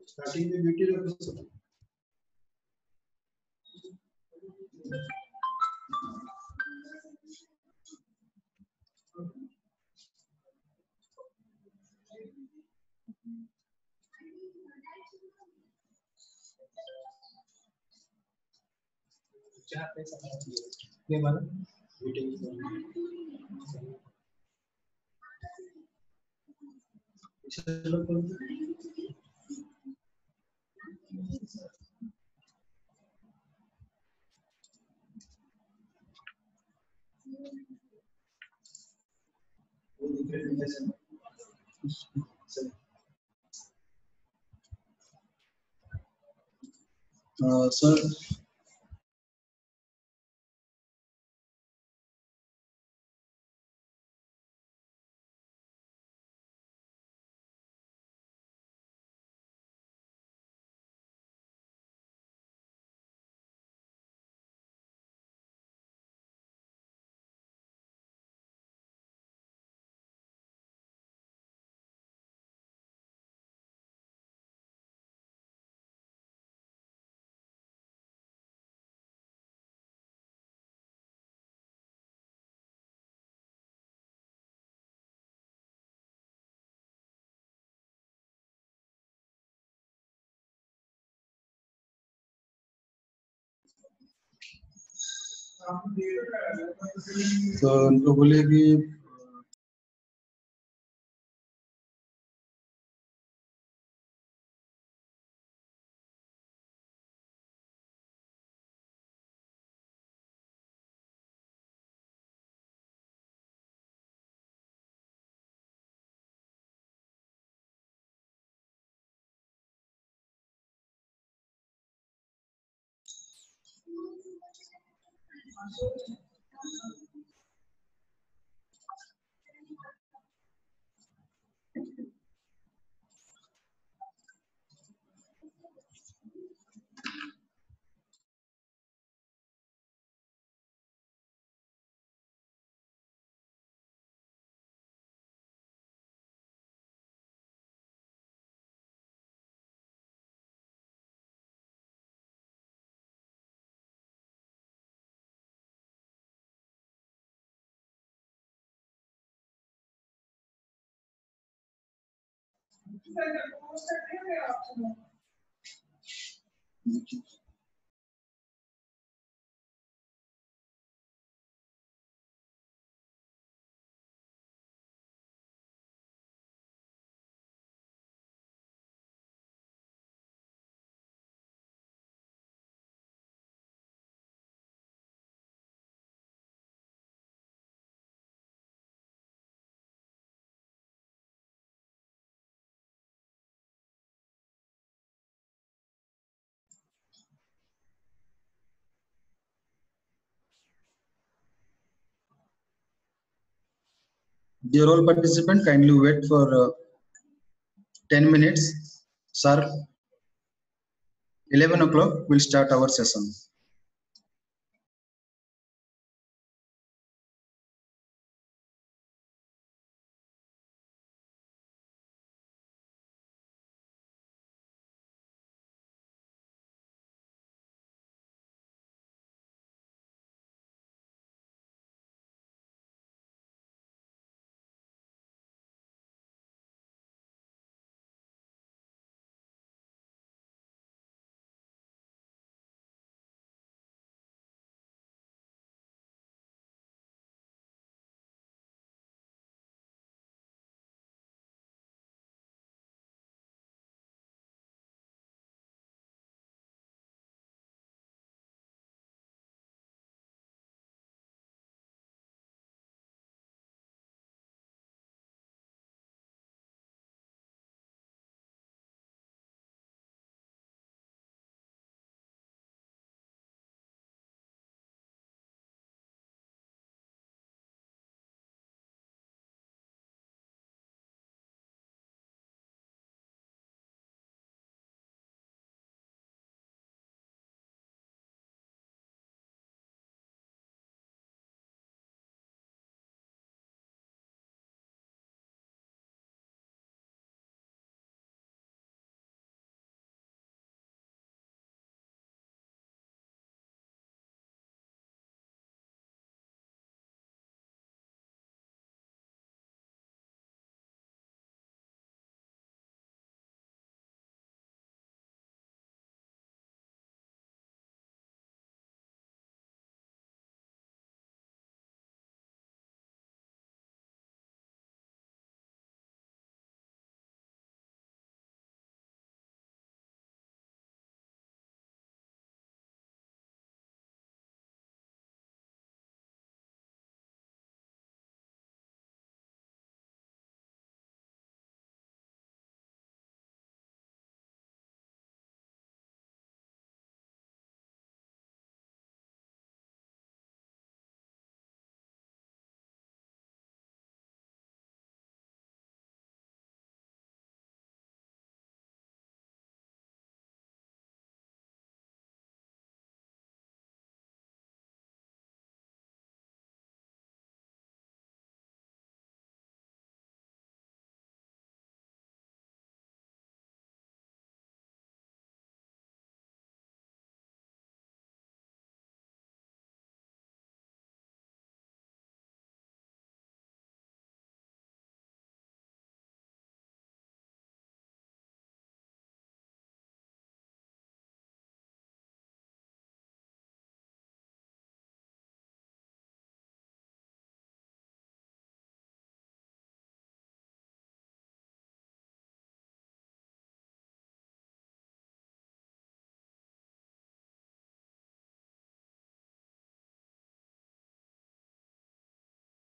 Starting में beauty रखो। ये वाला सर तो उनको बोले कि dear all participant, kindly wait for 10 minutes. Sir, 11 o'clock we'll start our session.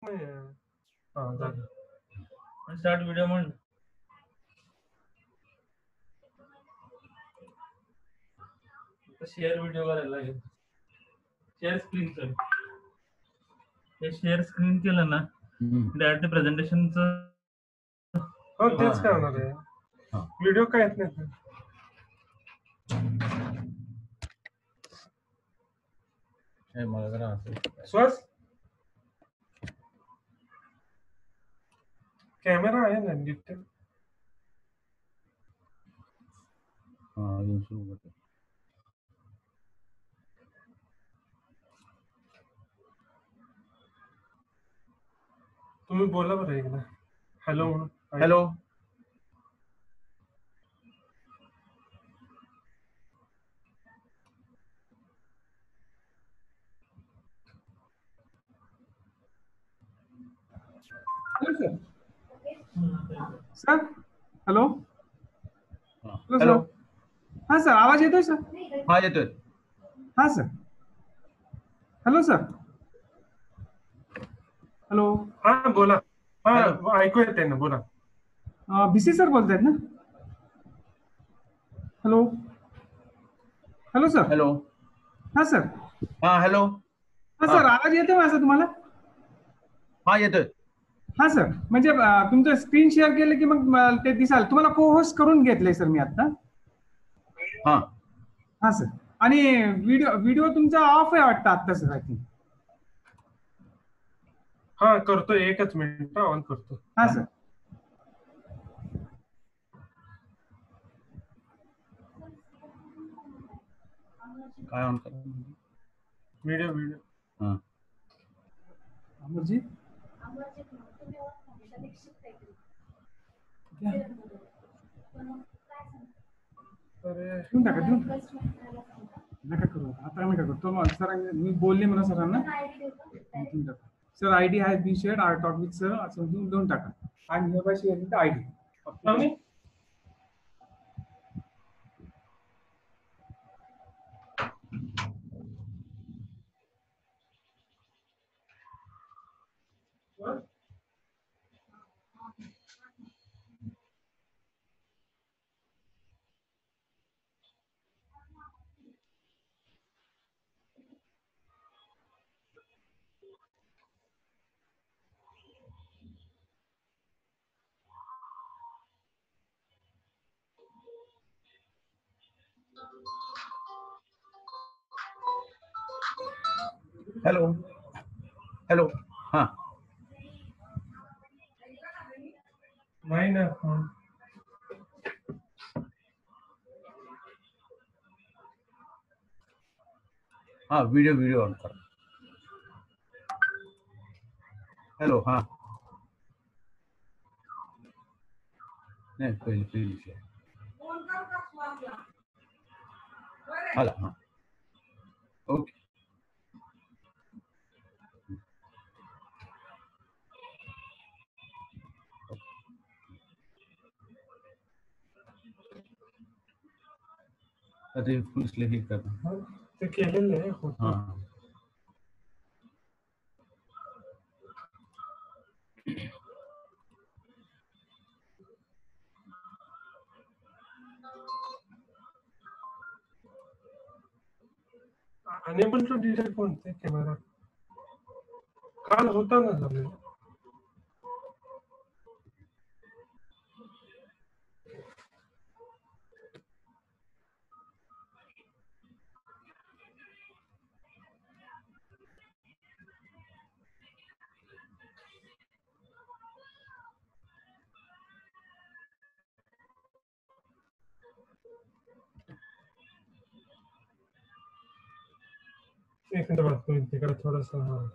हां झालं. स्टार्ट व्हिडिओ म्हण. शेअर व्हिडिओ करायला लागेल. शेअर स्क्रीन कर. हे शेअर स्क्रीन केलं ना डायरेक्ट प्रेझेंटेशनचं. हो तेच काय होणार आहे. व्हिडिओ काय येत नाही. मला जरा श्वास कॅमेरा आहे ना गिफ्ट. तुम्ही बोला बरं एकदा हॅलो म्हणून. हॅलो. Sir hello. हॅलो. हा सर आवाज येतोय सर. हा येतोय. हा सर. Hello sir. हॅलो. हा बोला. हा ऐकू येते ना बोला. बीसी सर बोलतायत ना. हॅलो. Hello sir. हॅलो. हा सर. हा हॅलो. हा सर आवाज येतोय माझा तुम्हाला. हा येतोय. हा सर म्हणजे तुमचं स्क्रीन शेअर केलं की मग ते दिसाल. तुम्हाला को होस्ट करून घेतलंय सर मी आता. हा हा सर. आणि व्हिडिओ तुमचा ऑफ आहे वाटतं आता सर. I think. हा करतो एकच मिनिट ऑन करतो. हा सर. काय ऑन कर. व्हिडिओ हा अमरजी. देऊन टाका नका करू आता नका करू. तो सर मी बोलले म्हणा सरांना. Sir ID has been shared. I talk with sir असं देऊन टाका. आणि here sharing the ID. Hello. Hello. हा नाही ना. हा व्हिडिओ ऑन कर. हॅलो. हा नाही पहिली आला. हा ओके. आता फुल स्ले हे कर. ते केलेलं आहे. हा अनेबल टू डिटेक्ट कोणते कॅमेरा काल होता ना झालेला. एक मिनिट बघतो तिकडे थोडंसं.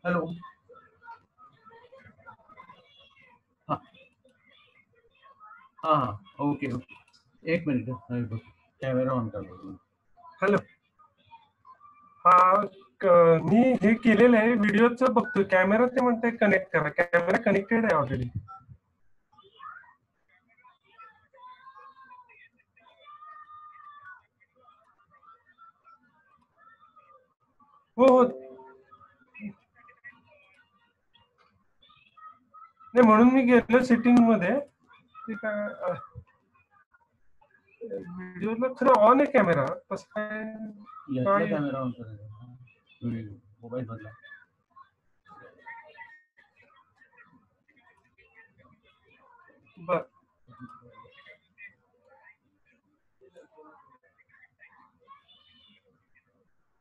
हॅलो. हां हां हां. Okay okay. एक मिनिट कॅमेरा ऑन करतो. हॅलो. हा मी हे केलेलं आहे, व्हिडिओच बघतोय. कॅमेरा ते म्हणते कनेक्ट करा. कॅमेरा कनेक्टेड आहे ऑलरेडी. हो हो. नाही म्हणून मी गेलो सेटिंग मध्ये. ते काय व्हिडिओला खरं ऑन आहे कॅमेरा. कसं काय यातला कॅमेरा ऑन करायचा व्हिडिओ मोबाईल मधला. बर.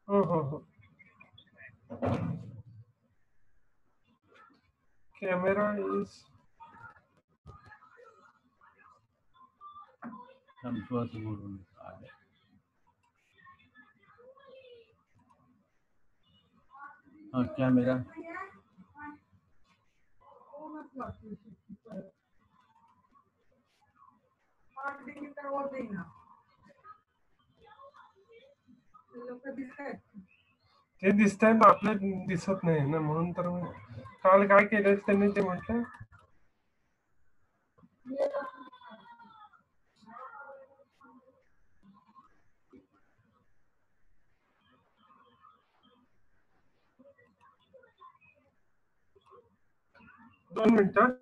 हो हो हो. कॅमेरा इज विश्वास बोलून हाँ कॅमेरा ते दिसतंय ना, आपल्या दिसत नाही ना, म्हणून तर काल काय केलं त्यांनी ते म्हटलं दोन मिनिटं.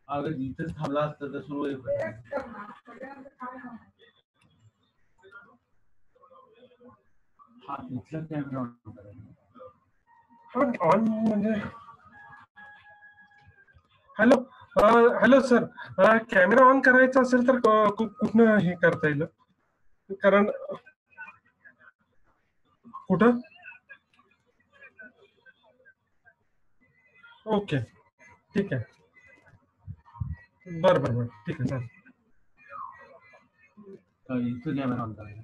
अगर इथेच थांबला असता तर सुरू होईल. हा इथला कॅमेरा ऑन करायचा. ऑन म्हणजे hello hello sir, camera on करायचा असेल तर कुठनं हे करता येईल? कारण कुठं? ओके ठीक आहे. बरं बरं बरं ठीक आहे चालेल. इथं कॅमेरा ऑन करायचा.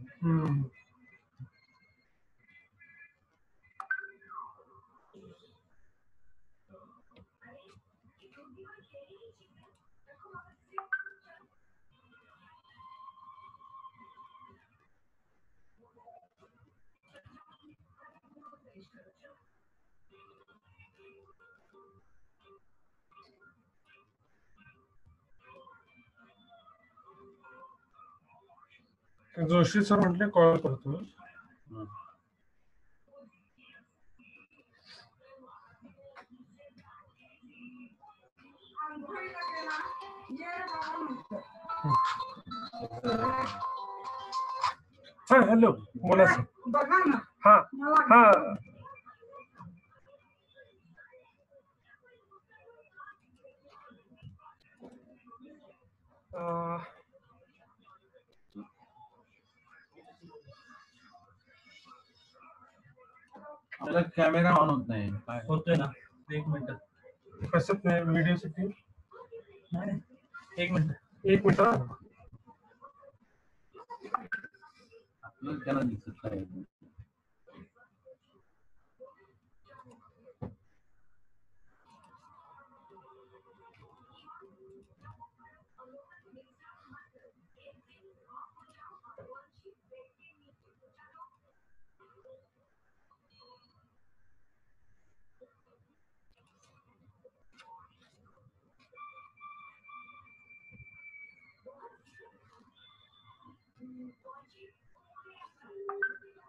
जोशी सर म्हटले कॉल करतो. हा हॅलो बोला सर. बघा ना. हा हा आपला कॅमेरा ऑन होत नाही. काय होतोय ना, एक मिनिट. कसं नाही व्हिडिओ सेटिंग? नाही, एक मिनिट. एक मिनिट. आपल्याला त्याला दिसत नाही.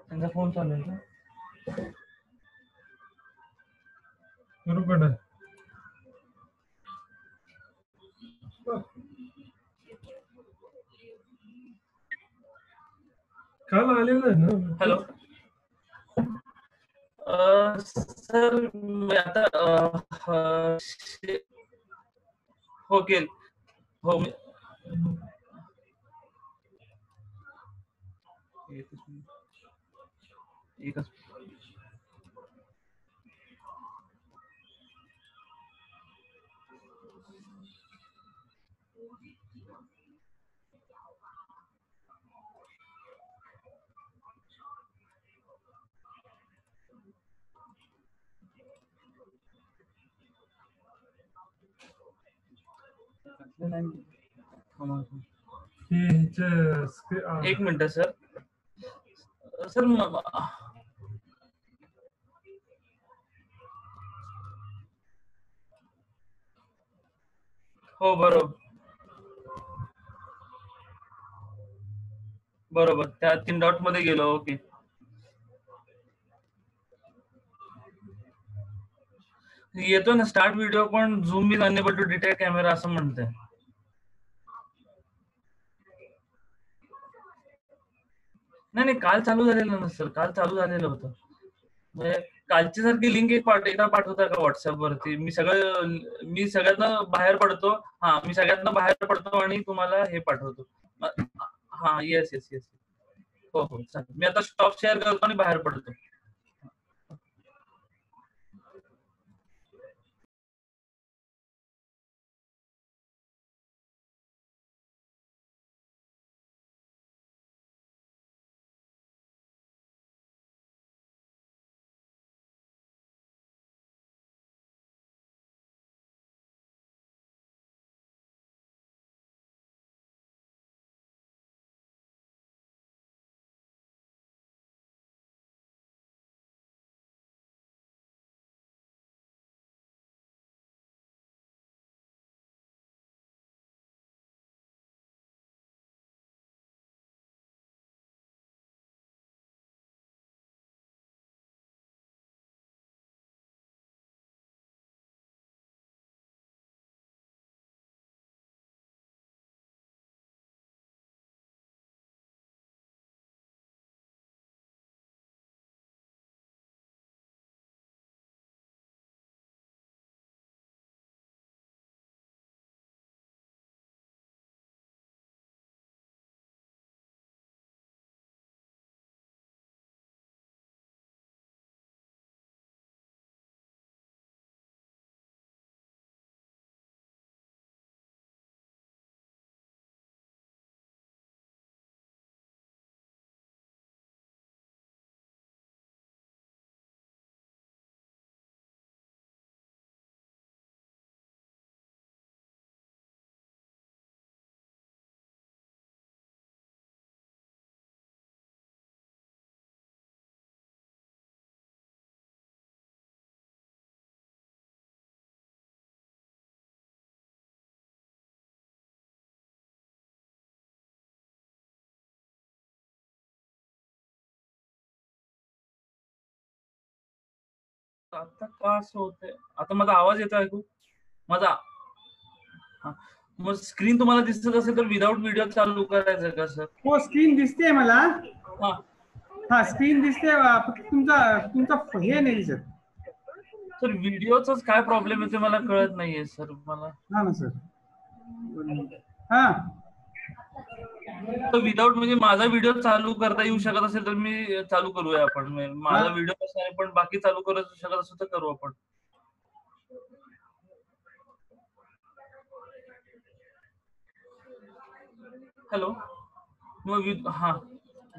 त्यांचा फोन चालू आहे का? बरोबर. काल आलेलं आहे ना. हॅलो. सर मी आता हो केल हो एकच एक मिनिट सर सर हो बरोबर त्या 3 डॉट मध्ये गेलो. ओके येतो ना स्टार्ट व्हिडिओ पण Zoom is unable to detect camera असं म्हणतंय. नाही काल चालू झालेलं ना सर, काल चालू झालेलं होतं. म्हणजे कालची सारखी लिंक एकदा पाठवता का व्हॉट्सअप वरती? मी सगळ्यांना बाहेर पडतो. मी सगळ्यांना बाहेर पडतो आणि तुम्हाला हे पाठवतो. येस हो चालेल. मी आता स्टॉप शेअर करतो आणि बाहेर पडतो. आता का असं होतंय? आता माझा आवाज येतो ऐकू? माझा मग स्क्रीन तुम्हाला दिसत असेल तर विदाउट व्हिडिओ चालू करायचं का सर? हो स्क्रीन दिसते मला. स्क्रीन दिसते फक्त तुमचा हे नाही दिसत. सर व्हिडिओचाच काय प्रॉब्लेम येतो मला कळत नाहीये सर मला. ना सर. विदाउट म्हणजे माझा व्हिडिओ चालू करता येऊ शकत असेल तर मी चालू करूया आपण. माझा व्हिडिओ कसा आहे पण बाकी चालू करू शकत असेल तर करू आपण. हॅलो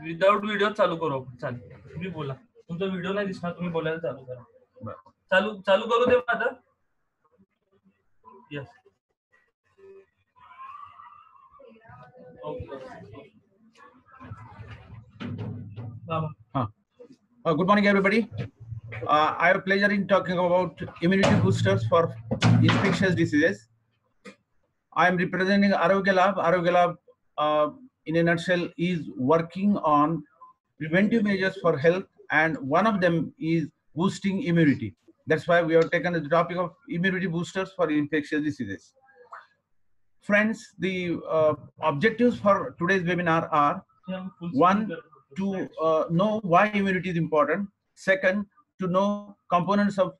विदाउट व्हिडिओ चालू करू आपण. चालेल तुम्ही बोला. तुमचा व्हिडिओ नाही दिसणार, तुम्ही बोलायला चालू करा. चालू करू दे आता. Yes Good morning, everybody. I have pleasure in talking about immunity boosters for infectious diseases. I am representing Arogya Lab. Arogya Lab, in a nutshell, is working on preventive measures for health, and one of them is boosting immunity. That's why we have taken the topic of immunity boosters for infectious diseases. Friends, the objectives for today's webinar are: one, to know why immunity is important. Second, to know components of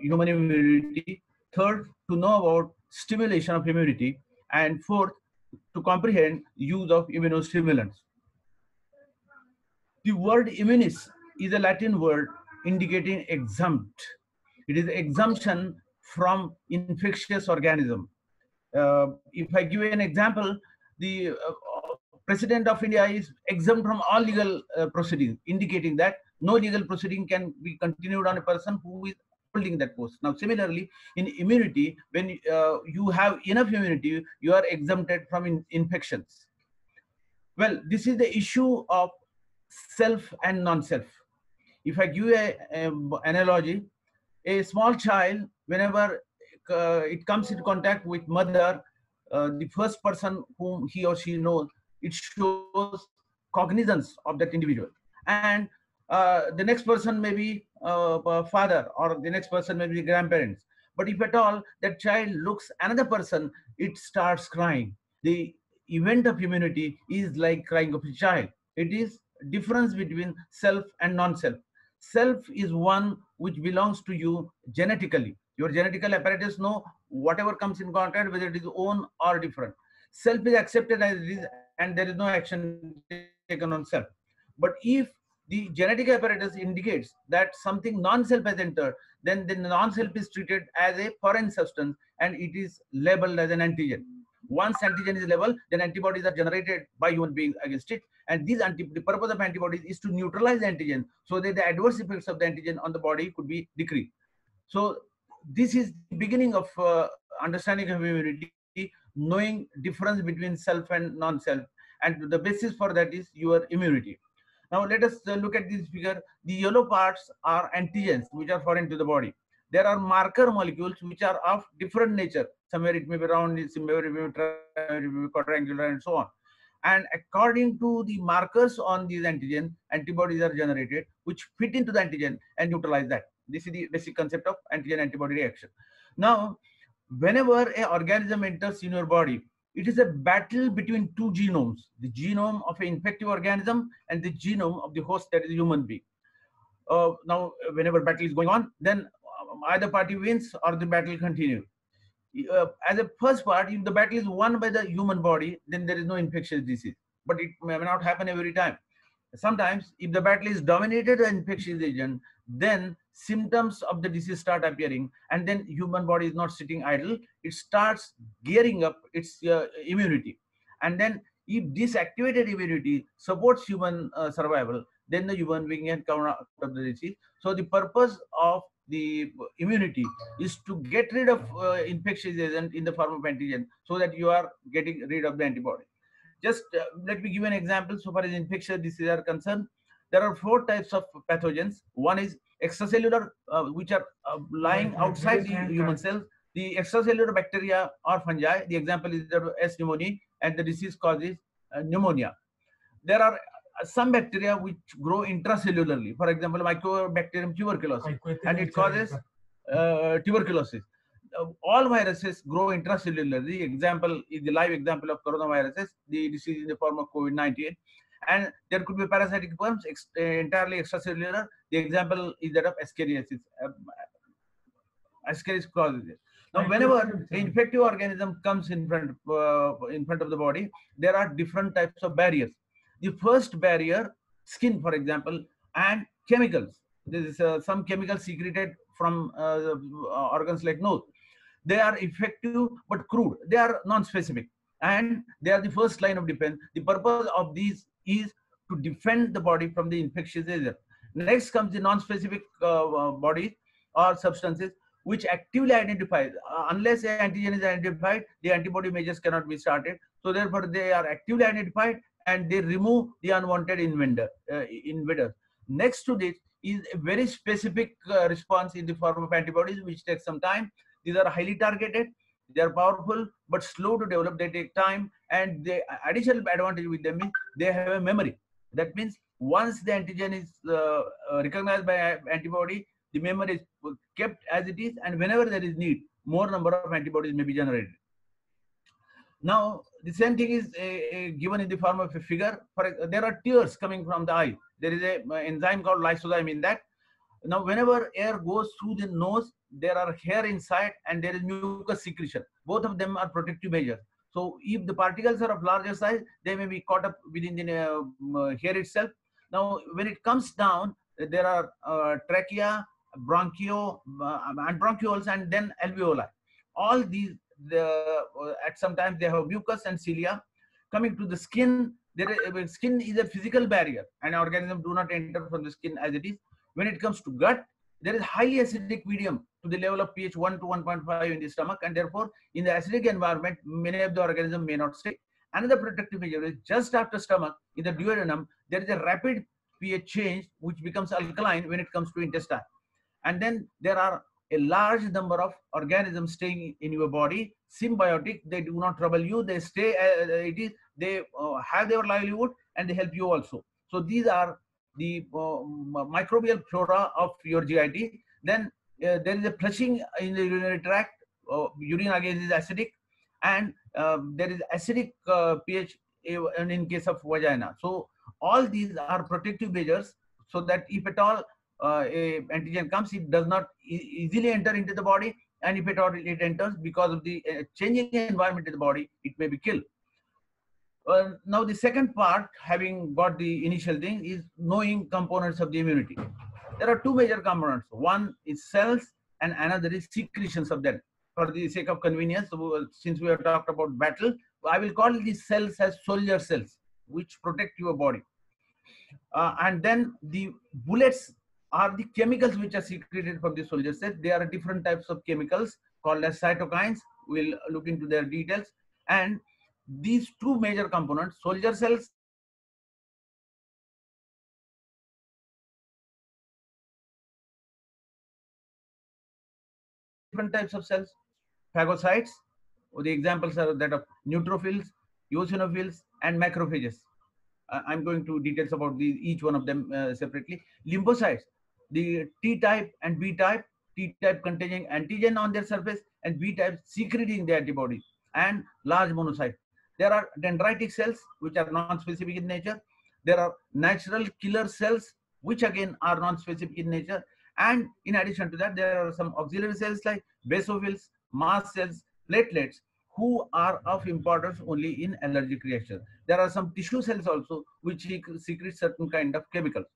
human immunity. Third, to know about stimulation of immunity. And fourth, to comprehend use of immunostimulants. The word immunis is a Latin word indicating exempt. It is exemption from infectious organism. If I give you an example, the President of India is exempt from all legal proceedings, indicating that no legal proceeding can be continued on a person who is holding that post. Now, similarly, in immunity, when you have enough immunity, you are exempted from infections. Well, this is the issue of self and non-self. If I give you an analogy, a small child, whenever it comes in contact with mother, the first person whom he or she knows, it shows cognizance of that individual. And the next person may be father, or the next person may be grandparents. But if at all that child looks another person, it starts crying. The event of immunity is like crying of a child. It is difference between self and non-self. Self is one which belongs to you genetically. Your genetical apparatus know whatever comes in contact, whether it is own or different. Self is accepted as it is, and there is no action taken on self. But if the genetic apparatus indicates that something non-self has entered, then the non-self is treated as a foreign substance and it is labeled as an antigen. Once antigen is labeled, then antibodies are generated by human beings against it. And the purpose of antibodies is to neutralize the antigen so that the adverse effects of the antigen on the body could be decreased. So this is the beginning of understanding of immunity, knowing difference between self and non-self. And the basis for that is your immunity. Now let us look at this figure. The yellow parts are antigens which are foreign to the body. There are marker molecules which are of different nature. Somewhere it may be round, somewhere it may be quadrangular, and so on. And according to the markers on these antigens, antibodies are generated which fit into the antigen and neutralize that. This is the basic concept of antigen-antibody reaction. Now, whenever an organism enters in your body, it is a battle between two genomes, the genome of an infective organism and the genome of the host, that is a human being. Now, whenever battle is going on, then either party wins or the battle continues. As a first part, if the battle is won by the human body, then there is no infectious disease. But it may not happen every time. Sometimes, if the battle is dominated by infectious agent, then symptoms of the disease start appearing, and then human body is not sitting idle. It starts gearing up its immunity. And then if this activated immunity supports human survival, then the human being can come out of the disease. So the purpose of the immunity is to get rid of infectious agent in the form of antigen, so that you are getting rid of the antibody. Just let me give an example. So far as infectious diseases are concerned, there are 4 types of pathogens. One is extracellular, which are lying outside the human cells. The extracellular bacteria or fungi, the example is the S. pneumoniae, and the disease causes pneumonia. There are some bacteria which grow intracellularly. For example, Mycobacterium tuberculosis, and it causes tuberculosis. All viruses grow intracellularly. The example is the live example of coronaviruses, the disease in the form of COVID-19. And there could be parasitic forms entirely extracellular. The example is that of Ascariasis. Ascaris causes it. Now, whenever an infective organism comes in front of the body, there are different types of barriers. The first barrier, skin, for example, and chemicals. There is some chemicals secreted from organs like nose. They are effective but crude. They are non-specific, and they are the first line of defense. The purpose of these is to defend the body from the infectious agent. Next comes the non-specific bodies or substances which actively identify. Unless an antigen is identified, the antibody measures cannot be started. So therefore, they are actively identified and they remove the unwanted invaders. Next to this is a very specific response in the form of antibodies, which takes some time. These are highly targeted. They are powerful but slow to develop. They take time, and the additional advantage with them is they have a memory. That means once the antigen is recognized by antibody, the memory is kept as it is, and whenever there is need, more number of antibodies may be generated. Now, the same thing is given in the form of a figure. There are tears coming from the eye. There is an enzyme called lysozyme in that. Now, whenever air goes through the nose, there are hair inside and there is mucus secretion. Both of them are protective measures. So if the particles are of larger size, they may be caught up within the hair itself. Now, when it comes down, there are trachea, bronchio, and bronchioles, and then alveoli. All these, at some times, they have mucus and cilia. Coming to the skin, skin is a physical barrier, and organisms do not enter from the skin as it is. When it comes to gut, there is highly acidic medium to the level of pH 1 to 1.5 in the stomach, and therefore, in the acidic environment, many of the organisms may not stay. Another protective measure is just after stomach, in the duodenum, there is a rapid pH change which becomes alkaline when it comes to intestine. And then there are a large number of organisms staying in your body, symbiotic. They do not trouble you. They stay. They have their livelihood and they help you also. So these are the microbial flora of your GIT. Then there is a flushing in the urinary tract. Urine again is acidic, and there is acidic pH in case of vagina. So all these are protective measures so that if at all a antigen comes, it does not easily enter into the body, and if at all it enters, because of the changing environment in the body, it may be killed. Now the second part, having got the initial thing, is knowing components of the immunity. There are two major components. One is cells and another is secretions of them. For the sake of convenience, since we have talked about battle, I will call these cells as soldier cells, which protect your body. And then the bullets are the chemicals which are secreted from the soldier cells. There are different types of chemicals called as cytokines. We'll look into their details. And these two major components, soldier cells different types of cells, phagocytes, or the examples are that of neutrophils, eosinophils, and macrophages. I'm going to details about each one of them separately. Lymphocytes, the T type and B type, T type containing antigen on their surface and B type secreting the antibody, and large monocytes. There are dendritic cells which are non-specific in nature. There are natural killer cells which again are non-specific in nature. And in addition to that, there are some auxiliary cells like basophils, mast cells, platelets, who are of importance only in allergic reaction. There are some tissue cells also which secrete certain kind of chemicals.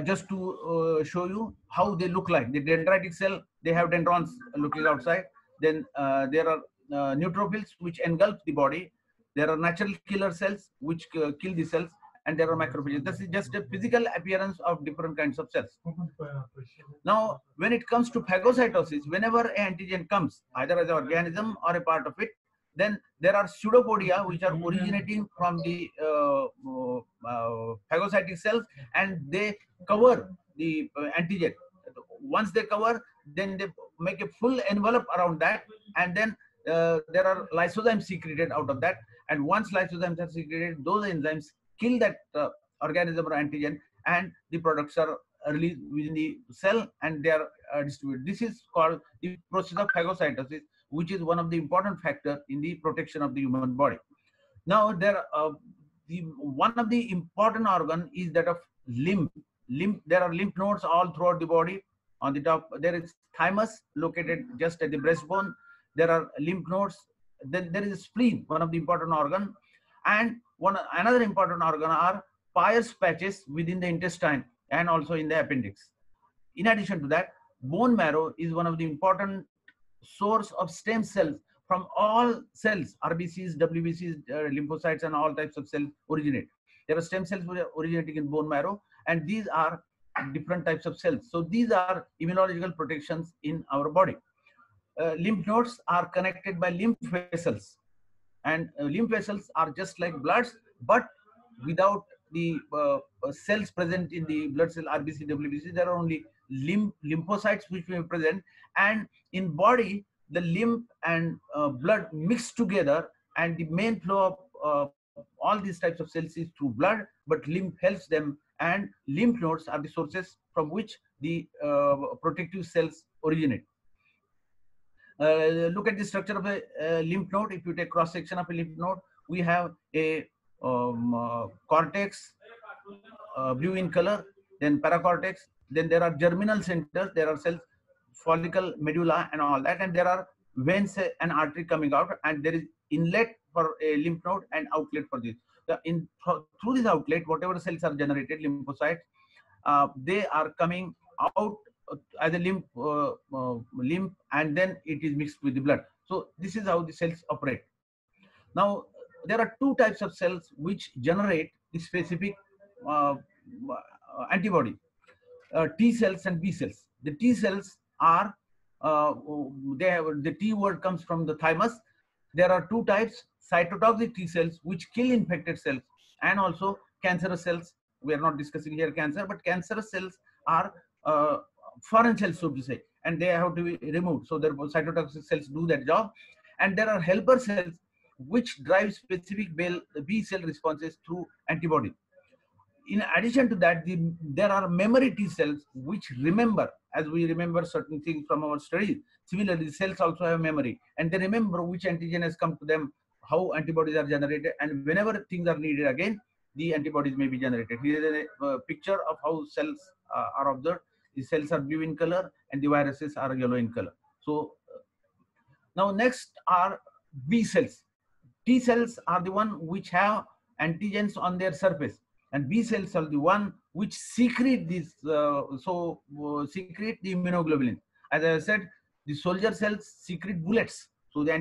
Just to show you how they look like. The dendritic cell, they have dendrons looking outside. Then there are neutrophils which engulf the body. There are natural killer cells which kill the cells, and there are macrophages. This is just a physical appearance of different kinds of cells. Now, when it comes to phagocytosis, whenever an antigen comes, either as an organism or a part of it, then there are pseudopodia which are originating from the phagocytic cells, and they cover the antigen. Once they cover, then they make a full envelope around that, and then there are lysozymes secreted out of that. And once lysozymes are secreted, those enzymes kill that organism or antigen, and the products are released within the cell and they are distributed. This is called the process of phagocytosis, which is one of the important factors in the protection of the human body. Now, one of the important organ is that of lymph. There are lymph nodes all throughout the body. On the top, there is thymus located just at the breastbone. There are lymph nodes. Then there is a spleen, one of the important organ. And another important organ are Peyer's patches within the intestine and also in the appendix. In addition to that, bone marrow is one of the important source of stem cells from all cells, RBCs, WBCs, lymphocytes, and all types of cells originate. There are stem cells which are originating in bone marrow, and these are different types of cells. So these are immunological protections in our body. Lymph nodes are connected by lymph vessels, and lymph vessels are just like bloods, but without the cells present in the blood cell RBC, WBC. There are only lymphocytes which may be present, and in body the lymph and blood mix together, and the main flow of all these types of cells is through blood, but lymph helps them, and lymph nodes are the sources from which the protective cells originate. Look at the structure of a lymph node. If you take cross section of a lymph node, we have a cortex, blue in color. then paracortex, then there are germinal centers, there are cells, follicle, medulla, and all that, and there are veins and artery coming out, and there is inlet for a lymph node and outlet for this. Through this outlet, whatever cells are generated, lymphocytes, they are coming out as a lymph, and then it is mixed with the blood. So this is how the cells operate. Now, there are two types of cells which generate the specific antibody, T cells and B cells. The T cells are, the T word comes from the thymus. There are two types, cytotoxic T cells, which kill infected cells, and also cancerous cells. We are not discussing here cancer, but cancerous cells are foreign cells, so to say, and they have to be removed. So therefore, cytotoxic cells do that job. And there are helper cells which drive specific B cell responses through antibody. In addition to that, there are memory T cells which remember, as we remember certain things from our studies. Similarly, cells also have memory, and they remember which antigen has come to them, how antibodies are generated, and whenever things are needed again, the antibodies may be generated. Here is a picture of how cells are observed. The cells are blue in color and the viruses are yellow in color. So now next are B cells. T cells are the one which have antigens on their surface, and B cells are the one which secrete these, secrete the immunoglobulin. As I said, the soldier cells secrete bullets. So the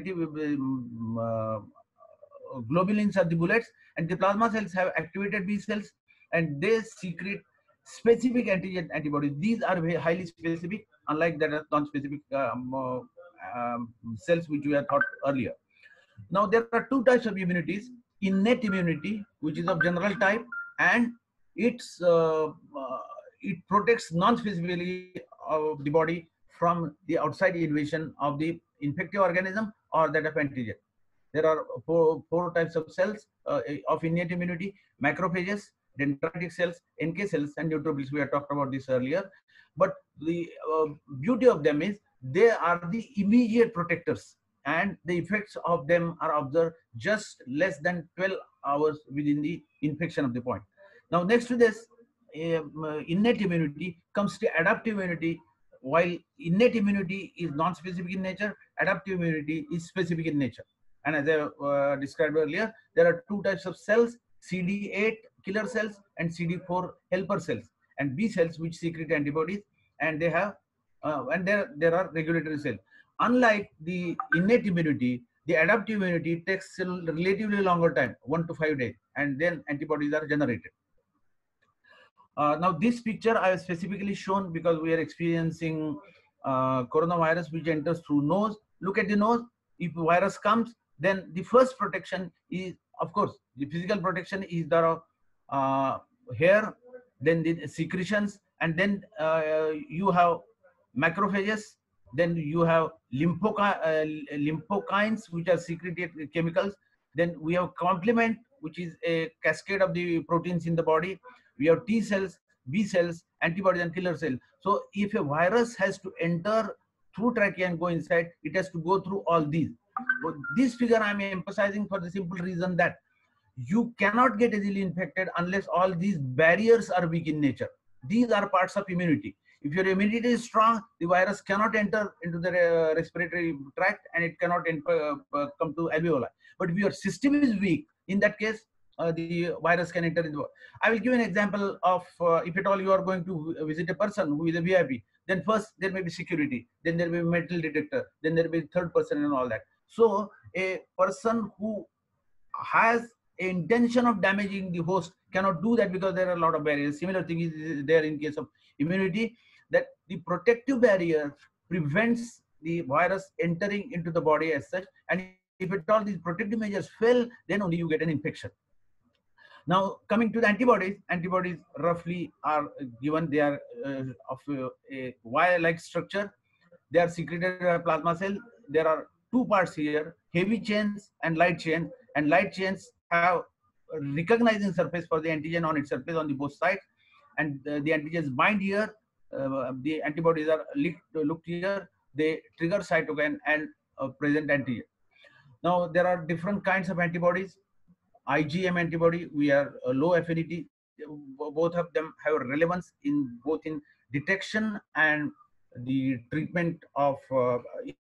globulins are the bullets, and the plasma cells have activated B cells, and they secrete specific antigen antibodies. These are very highly specific, unlike that non-specific cells which we had thought earlier. Now there are two types of immunities: innate immunity, which is of general type, and it protects non-specifically of the body from the outside invasion of the infective organism or that of antigen. There are four types of cells of innate immunity: macrophages, dendritic cells, NK cells, and neutrophils. We have talked about this earlier. But the beauty of them is they are the immediate protectors, and the effects of them are observed just less than 12 hours within the infection of the point. Now, next to this innate immunity comes the adaptive immunity. While innate immunity is non-specific in nature, adaptive immunity is specific in nature. And as I described earlier, there are two types of cells: CD8 killer cells and CD4 helper cells, and B cells which secrete antibodies, and they have there are regulatory cells. Unlike the innate immunity, the adaptive immunity takes a relatively longer time, 1 to 5 days, and then antibodies are generated. Now this picture I have specifically shown because we are experiencing coronavirus which enters through nose. Look at the nose. If virus comes, then the first protection is, of course, the physical protection is the hair, then the secretions, and then you have macrophages, then you have lymphokines, which are secreted chemicals. Then we have complement, which is a cascade of the proteins in the body. We have T cells, B cells, antibodies, and killer cells. So if a virus has to enter through trachea and go inside, it has to go through all these. So this figure I am emphasizing for the simple reason that you cannot get easily infected unless all these barriers are weak in nature. These are parts of immunity. If your immunity is strong, the virus cannot enter into the respiratory tract and it cannot come to alveoli. But if your system is weak, in that case, the virus can enter in the body. I will give an example of if at all you are going to visit a person who is a VIP, then first there may be security, then there may be metal detector, then there will be third person and all that. So a person who has an intention of damaging the host cannot do that because there are a lot of barriers. Similar thing is there in case of immunity, that the protective barrier prevents the virus entering into the body as such. And if at all these protective measures fail, then only you get an infection. Now, coming to the antibodies roughly are given. They are of a wire-like structure. They are secreted by plasma cell. There are two parts here: heavy chains and light chain. And light chains have a recognizing surface for the antigen on its surface on the both sides, and the antigens bind here. The antibodies are looked here. They trigger cytokine and present antigen. Now there are different kinds of antibodies. IgM antibody, we are low affinity. both of them have relevance in both in detection and the treatment of,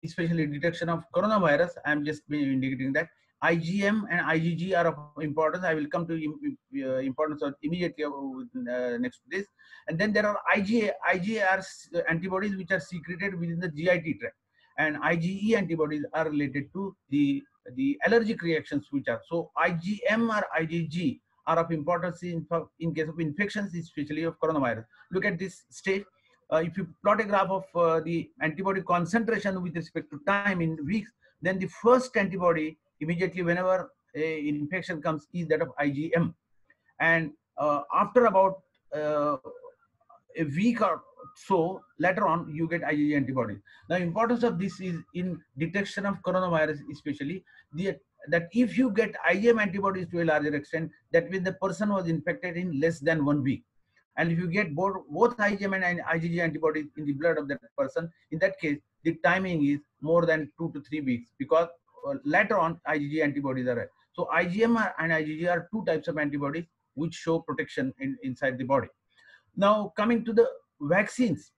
especially detection of coronavirus. I'm just indicating that IgM and IgG are of importance. I will come to importance of immediately next to this. And then there are IgA. IgA are antibodies which are secreted within the GIT tract, and IgE antibodies are related to the allergic reactions which are. So IgM or IgG are of importance in case of infections, especially of coronavirus. Look at this stage. If you plot a graph of the antibody concentration with respect to time in weeks, then the first antibody immediately whenever a infection comes is that of IgM. And after about a week or so later on, you get IgG antibodies. Now, importance of this is in detection of coronavirus, especially that if you get IgM antibodies to a larger extent, that means the person was infected in less than 1 week. And if you get both IgM and IgG antibodies in the blood of that person, in that case, the timing is more than 2 to 3 weeks, because later on IgG antibodies are. So IgM and IgG are two types of antibodies which show protection inside the body. Now, coming to the vaccines,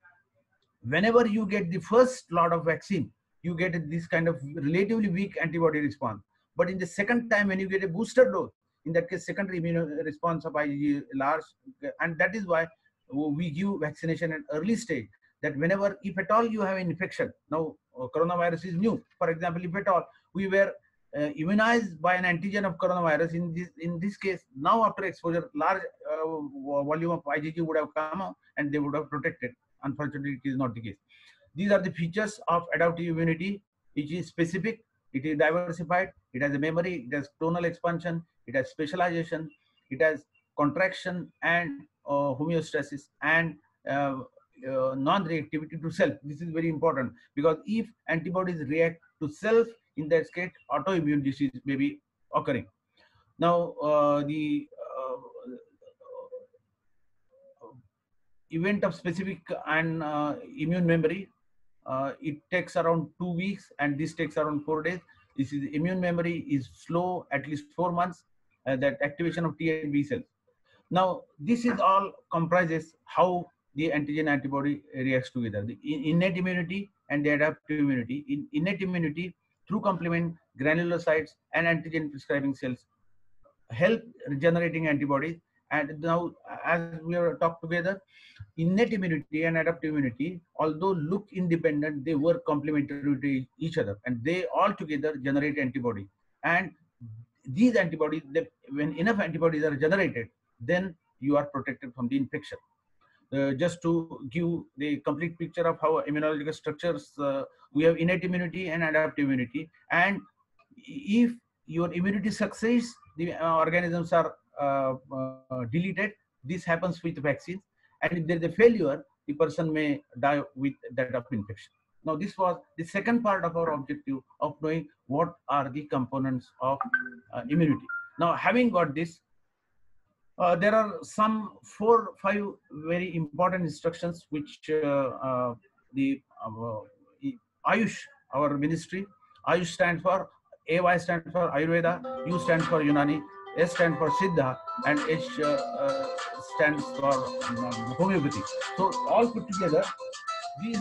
whenever you get the first lot of vaccine, you get this kind of relatively weak antibody response. But in the second time, when you get a booster dose, in that case, secondary immune response of IgG large, and that is why we give vaccination at early stage. That whenever, if at all you have an infection, now coronavirus is new. For example, if at all we were immunized by an antigen of coronavirus, in this case, now after exposure, large volume of IgG would have come out and they would have protected. Unfortunately, it is not the case. These are the features of adaptive immunity. It is specific, it is diversified, it has a memory, it has clonal expansion, it has specialization, it has contraction and homeostasis, and non-reactivity to self. This is very important, because if antibodies react to self, in that case, autoimmune disease may be occurring. Now, the event of specific and immune memory, it takes around 2 weeks, and this takes around 4 days. This is immune memory is slow, at least 4 months, that activation of T and B cells. Now, this is all comprises how the antigen antibody reacts together, the innate immunity and the adaptive immunity. In innate immunity, through complement, granulocytes and antigen prescribing cells help generating antibodies. And now, as we have talked together, innate immunity and adaptive immunity, although look independent, they work complementary to each other, and they all together generate antibody. And these antibodies, when enough antibodies are generated, then you are protected from the infection. Just to give the complete picture of how immunological structures, we have innate immunity and adaptive immunity. And if your immunity succeeds, the organisms are deleted. This happens with vaccines. And if there is a failure, the person may die with that of infection. Now, this was the second part of our objective of knowing what are the components of immunity. Now, having got this, there are some 4 or 5 very important instructions which the Ayush, our ministry, Ayush stands for, AY stands for Ayurveda, U stands for Unani, S stands for Siddha, and H stands for homeopathy. So all put together, these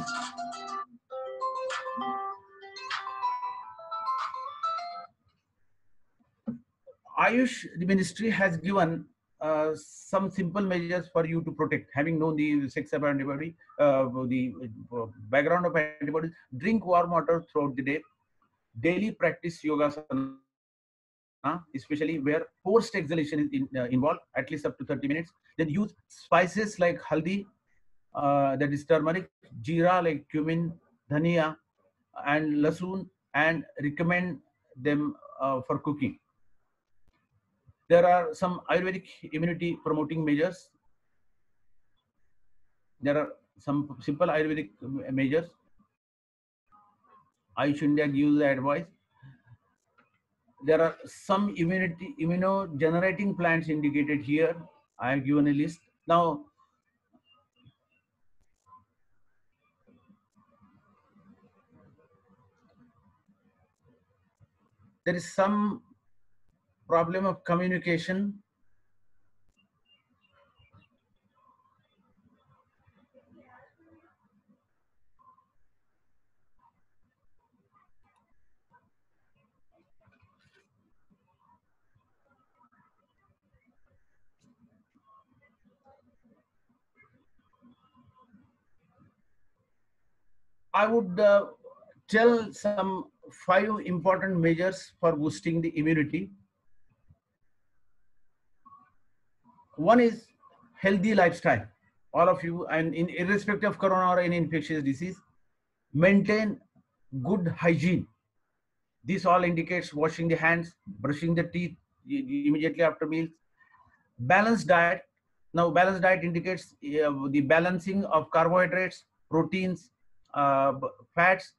Ayush, the ministry has given some simple measures for you to protect. Having known the sex of antibody, the background of antibodies, drink warm water throughout the day, daily practice yogasana, especially where forced exhalation is involved, at least up to 30 minutes. Then use spices like haldi, that is turmeric, jeera like cumin, dhania, and lasoon, and recommend them for cooking. There are some Ayurvedic immunity promoting measures. There are some simple Ayurvedic measures. Ayush India gives the advice. There are some immunogenerating plants indicated here. I have given a list. Now, there is some problem of communication. I would tell some 5 important measures for boosting the immunity. One is healthy lifestyle. All of you, and irrespective of corona or any infectious disease, maintain good hygiene. This all indicates washing the hands, brushing the teeth immediately after meals. Balanced diet. Now, balanced diet indicates the balancing of carbohydrates, proteins, fats,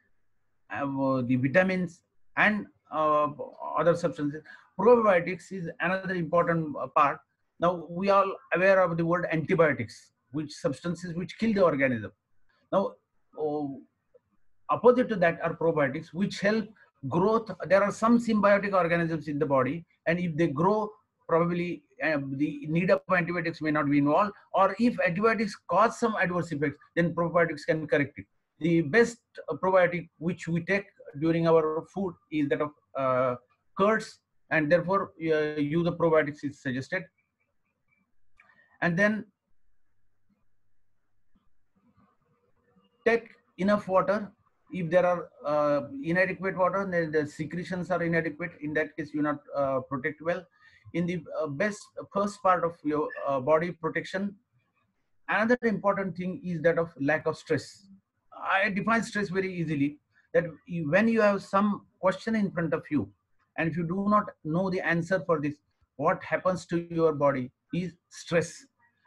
the vitamins, and other substances. Probiotics is another important part. Now, we are aware of the word antibiotics, which substances which kill the organism. Now, opposite to that are probiotics, which help growth. There are some symbiotic organisms in the body, and if they grow, probably the need of antibiotics may not be involved, or if antibiotics cause some adverse effects, then probiotics can correct it. The best probiotic which we take during our food is that of curds, and therefore use of probiotics is suggested. And then take enough water. If there are inadequate water, then the secretions are inadequate. In that case, you not protect well. In the first part of your body protection, another important thing is that of lack of stress. I define stress very easily, that when you have some question in front of you, and if you do not know the answer for this, what happens to your body is stress.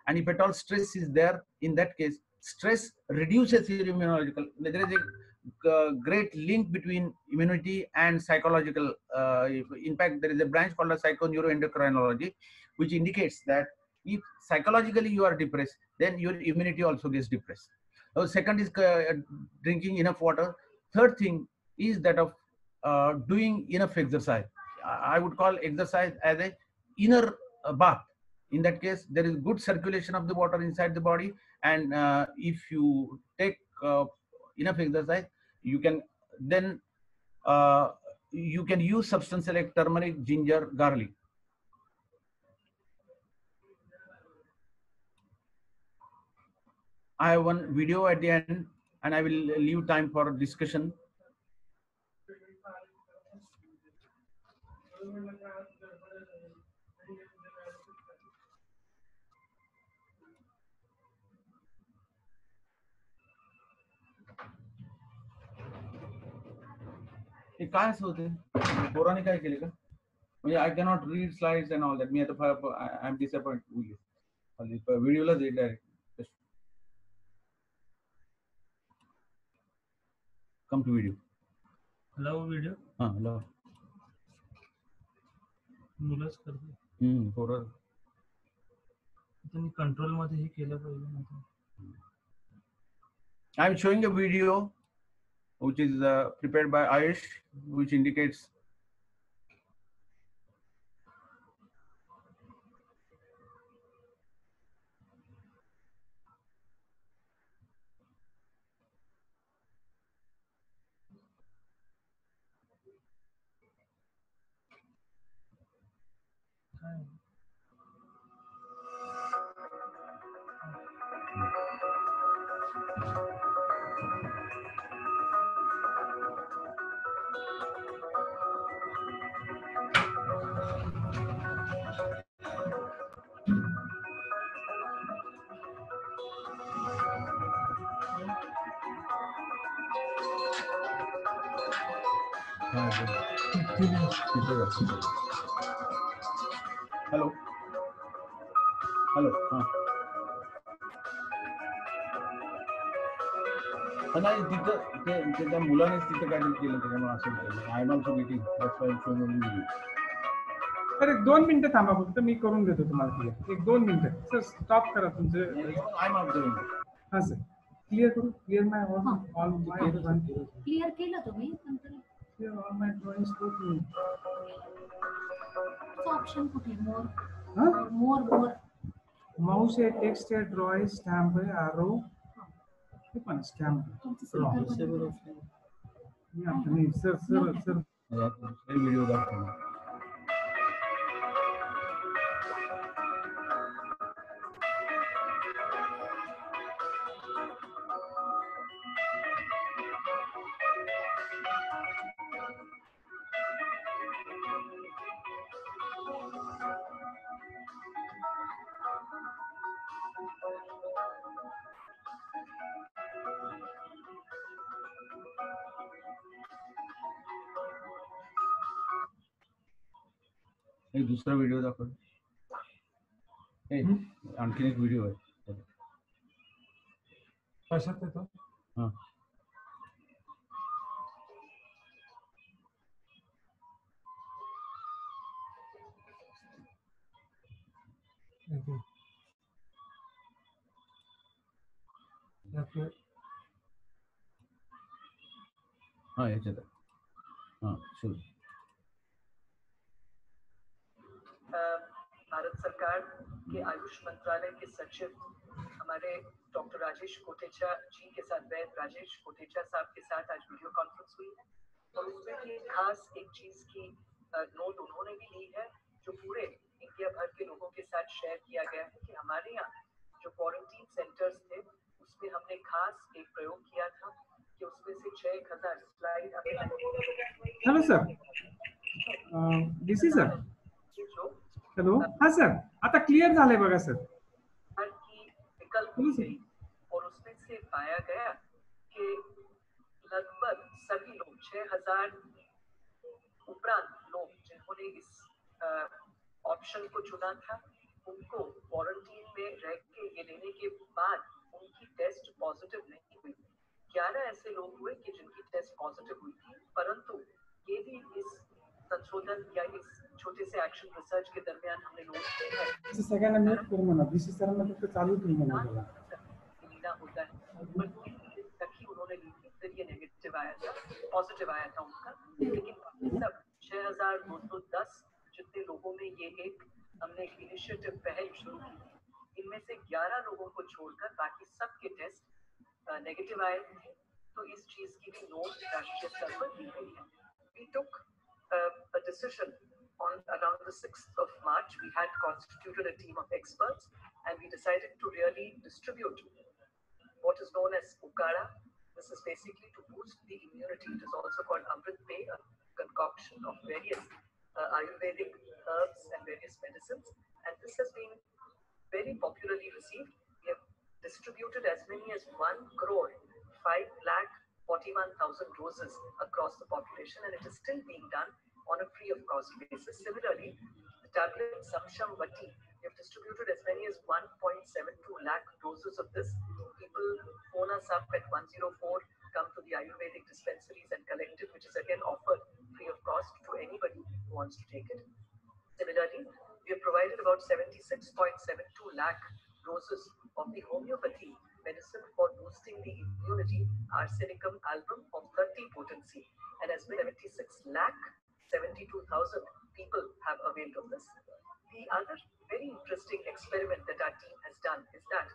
And if at all stress is there, in that case, stress reduces your immunological. There is a great link between immunity and psychological. In fact, there is a branch called psychoneuroendocrinology, which indicates that if psychologically you are depressed, then your immunity also gets depressed. Now, second is drinking enough water. Third thing is that of doing enough exercise. I would call exercise as a inner bath. In that case, there is good circulation of the water inside the body, and if you take enough exercise, you can then you can use substances like turmeric, ginger, garlic. I have one video at the end, and I will leave time for discussion. काय असं होते पोराने काय केले का म्हणजे I cannot read slides and all that. मी आता I'm disappointed. व्हिडिओला जाईल direct. Come to video. Hello video. Hello. मुलंच करते. पोरं. तुम्ही कंट्रोल मध्ये हे केलं पाहिजे. I'm showing a video which is prepared by Ayush, which indicates hello. नाही तिथं त्या मुलानेच तिथं काय केलं त्याच्यामुळे असं केलं. I am also getting. That's why showing only video. Sir 1-2 मिनिटं थांबा फक्त, मी करून देतो तुम्हाला क्लिअर. 1-2 मिनिटं सर, स्टॉप करा तुमचं. I am observing. हां सर, क्लिअर करू. क्लिअर माय ऑल क्लिअर केलं तुम्ही all my drawings to option कुठे मोर माउस आहे, टेक्स्ट आहे, ड्रॉ आहे, स्टॅम्प आहे, आरो हे पण स्टॅम्प. नाही सर सर सर व्हिडिओ दाखवा. एक दूसरा व्हिडिओ दाखव. आणखीन एक व्हिडिओ आहे. कशात येतो? हां. हाँ याच्यात आहे. हाँ शुरू. भारत सरकार के आयुष मंत्रालय के सचिव हमारे डॉक्टर राजेश कोटेचा जी के साथ वैद्य राजेश कोटेचा साहब के साथ आज वीडियो कॉन्फ्रेंस हुई है और उसमें भी खास एक चीज की नोट उन्होंने भी ली है जो पूरे इंडिया भर के लोगों के साथ शेयर किया गया है कि हमारे यहाँ जो क्वारंटीन सेंटर्स थे उसमें हमने खास एक प्रयोग किया था कि उसमें से 6000 slide. Hello sir, DC sir. Hello, हा सर, आता क्लियर झालंय बघा सर. की विकल्प गई और उसमें से पाया गया कि लगभग सभी लोग 6000 उपरांत लोग जिन्होंने इस ऑप्शन को चुना था उनको क्वारंटीन में रह के ये लेने के बाद उनकी टेस्ट पॉजिटिव नहीं हुई. 11 ऐसे लोग हुए कि जिनकी टेस्ट पॉजिटिव हुई थी, परंतु ये भी इस संशोधन या इस छोटे से एक्शन रिसर्च के दरमियान हमने नोट किया है. सगळ्यांना म्यूट करू म्हणा, डीसी सरांना फक्त चालू ठेवू म्हणा. मीना होता है तक ही उन्होंने ली थी, फिर ये नेगेटिव आया था, पॉजिटिव आया था उनका. लेकिन सब 6210 जितने लोगों में ये एक हमने एक इनिशिएटिव पहल शुरू की थी, इनमें से 11 लोगों को छोड़कर बाकी सबके टेस्ट नेगेटिव आए थे. तो इस चीज की भी नोट राष्ट्रीय स्तर पर दी गई है. We took a decision on around the 6th of March. We had constituted a team of experts and we decided to really distribute what is known as Ukara. This is basically to boost the immunity. It is also called Amrit Pay, a concoction of various Ayurvedic herbs and various medicines. And this has been very popularly received. We have distributed as many as 1 crore 5,41,000 doses across the population, and it is still being done on a free of cost basis. Similarly, the tablet Samsham Vati, we have distributed as many as 1.72 lakh doses of this. People phone us up at 104, come to the Ayurvedic dispensaries and collect it, which is again offered free of cost to anybody who wants to take it. Similarly, we have provided about 76.72 lakh doses of the homeopathy medicine for boosting the immunity, arsenicum album of 30 potency, and as many 76 lakh 72,000 people have availed of this. The other very interesting experiment that our team has done is that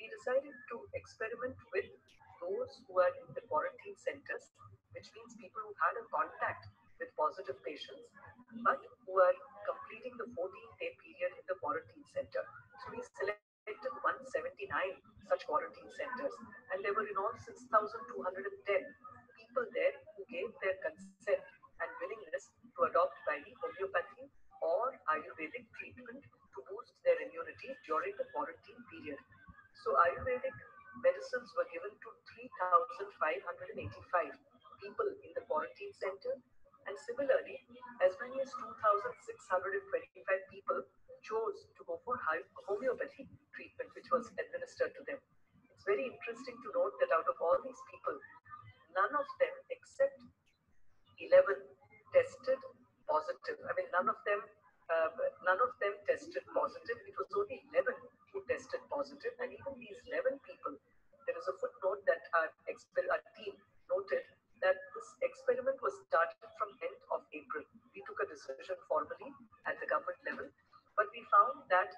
we decided to experiment with those who are in the quarantine centers, which means people who had a contact with positive patients, but who are completing the 14-day period in the quarantine center. So we selected 179 such quarantine centers, and there were in all 6,210 people there who gave their consent and willingness to adopt by the homeopathy or Ayurvedic treatment to boost their immunity during the quarantine period. So Ayurvedic medicines were given to 3,585 people in the quarantine center, and similarly, as many as 2,625 people chose to go for homeopathy treatment, which was administered to them. It's very interesting to note that out of all these people, none of them except 11 tested positive. I mean, none of them tested positive. It was only 11 who tested positive, and even these 11 people, there is a footnote that our team noted that this experiment was started from end of April. We took a decision formally at the government level, but we found that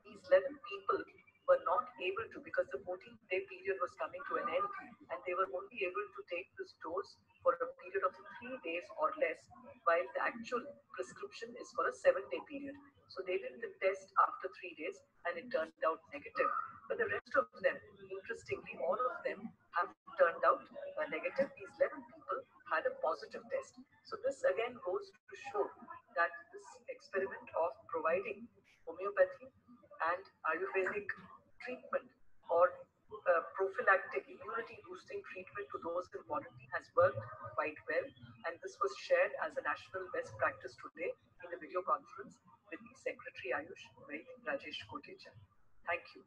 these 11 people were not able to, because the 14-day period was coming to an end, and they were only able to take this dose for a period of 3 days or less, while the actual prescription is for a 7-day period. So they did the test after 3 days and it turned out negative. But the rest of them, interestingly, all of them have turned out negative. These 11 people had a positive test. So this again goes to show that this experiment of providing homeopathy and Ayurvedic treatment or prophylactic immunity boosting treatment to those in quarantine has worked quite well, and this was shared as a national best practice today in the video conference with the Secretary Ayush, Rajesh Kotecha. Thank you.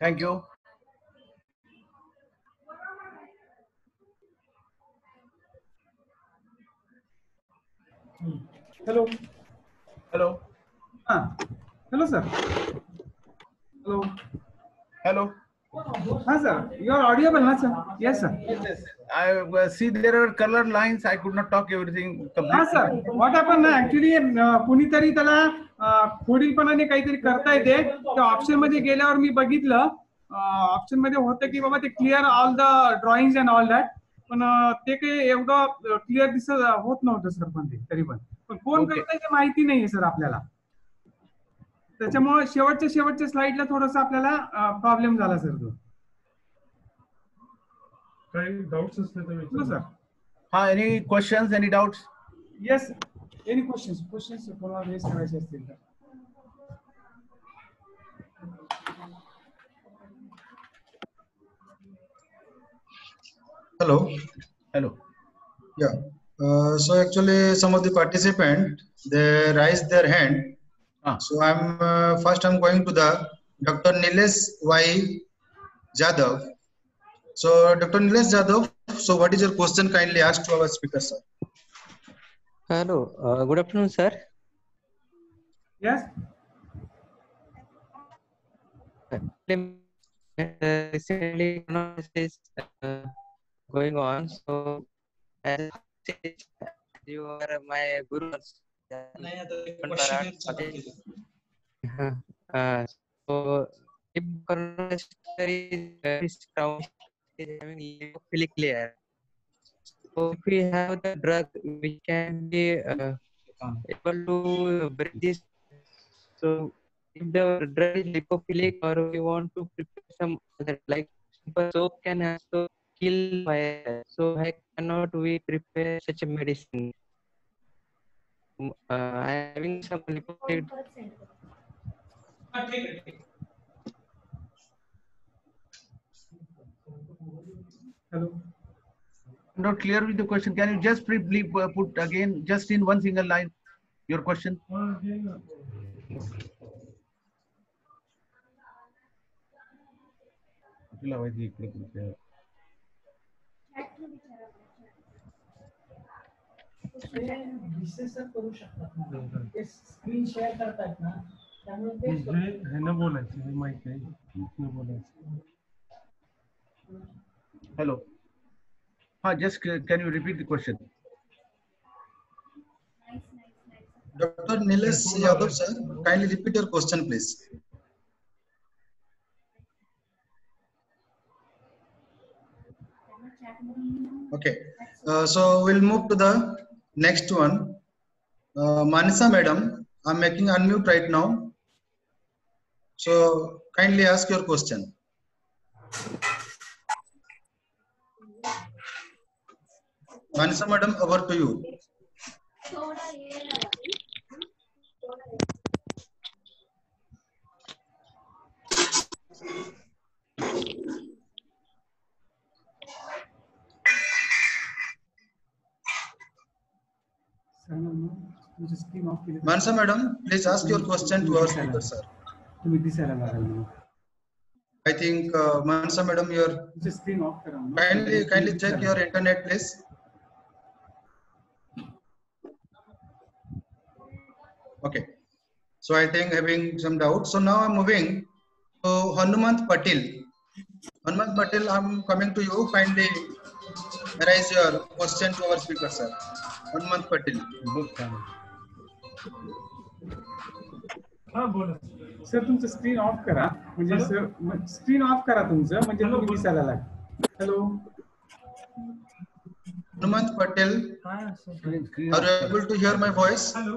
Thank you. Hello. Hello. Hello, sir. Hello. Hello. Huh, sir. You are audible, huh, sir? Yes, sir. Yes. I see there are color lines. I could not talk everything completely. हा sir what happen ना actually कुणीतरी त्याला खोडीलपणाने काहीतरी करता येते त्या option मध्ये गेल्यावर मी बघितलं ऑप्शन मध्ये होतं की बाबा ते clear all the drawing and all that पण ते काही एवढं क्लिअर दिसत होत नव्हतं सर पण ते तरी पण कोण करताय ते माहिती नाहीये सर आपल्याला त्याच्यामुळे शेवटच्या स्लाइडला थोडस आपल्याला प्रॉब्लेम झाला सर तो काही डाउट्स असले तर विचारा. सर हा any questions, any doubts? Yes any questions कोणाला रेस करायचे असतील तर Hello. Hello. Yeah. So actually, some of the participants they raised their hand. So first I'm going to the Dr. Nilesh Y. Jadhav. So Dr. Nilesh Jadhav, so what is your question? Kindly ask to our speaker, sir. Hello. Good afternoon, sir. Yes. Recently, is going on. So, as you are my guru. So, if is having lipophilic layer, so if we have the drug, we can be able to break this. So, if the drug is lipophilic or we want to prepare some other like simple soap can also kill virus. So why cannot we prepare such a medicine? I am having some lipophilic. Hello. Not clear with the question. Can you just briefly put again, just in one single line, your question? करू शकतात ते screen share करतात ना त्यामुळे ते हे बोलायचं हे माहिती आहे बोलायचं. Hello. Just can you repeat the question? Dr. Nilesh Yadav, sir, kindly repeat your question, please. Okay. So we'll move to the next one. Manisa madam, I'm making unmute right now. So kindly ask your question. Manisa madam, over to you. Mansa madam, please ask your question to our speaker, sir. I think Mansa madam, your screen off. Kindly check your internet, please. Okay. So I think having some doubts. So now I'm moving to Hanumant Patil. Hanumant Patil, I'm coming to you. Kindly raise your question to our speaker, sir. Hanumant Patil. Sir तुमचं screen of करा म्हणजे sir screen of करा तुमचं म्हणजे तुम्ही दिसायला लागेल. Hello Hanumant Patil, are you able to hear my voice? Hello.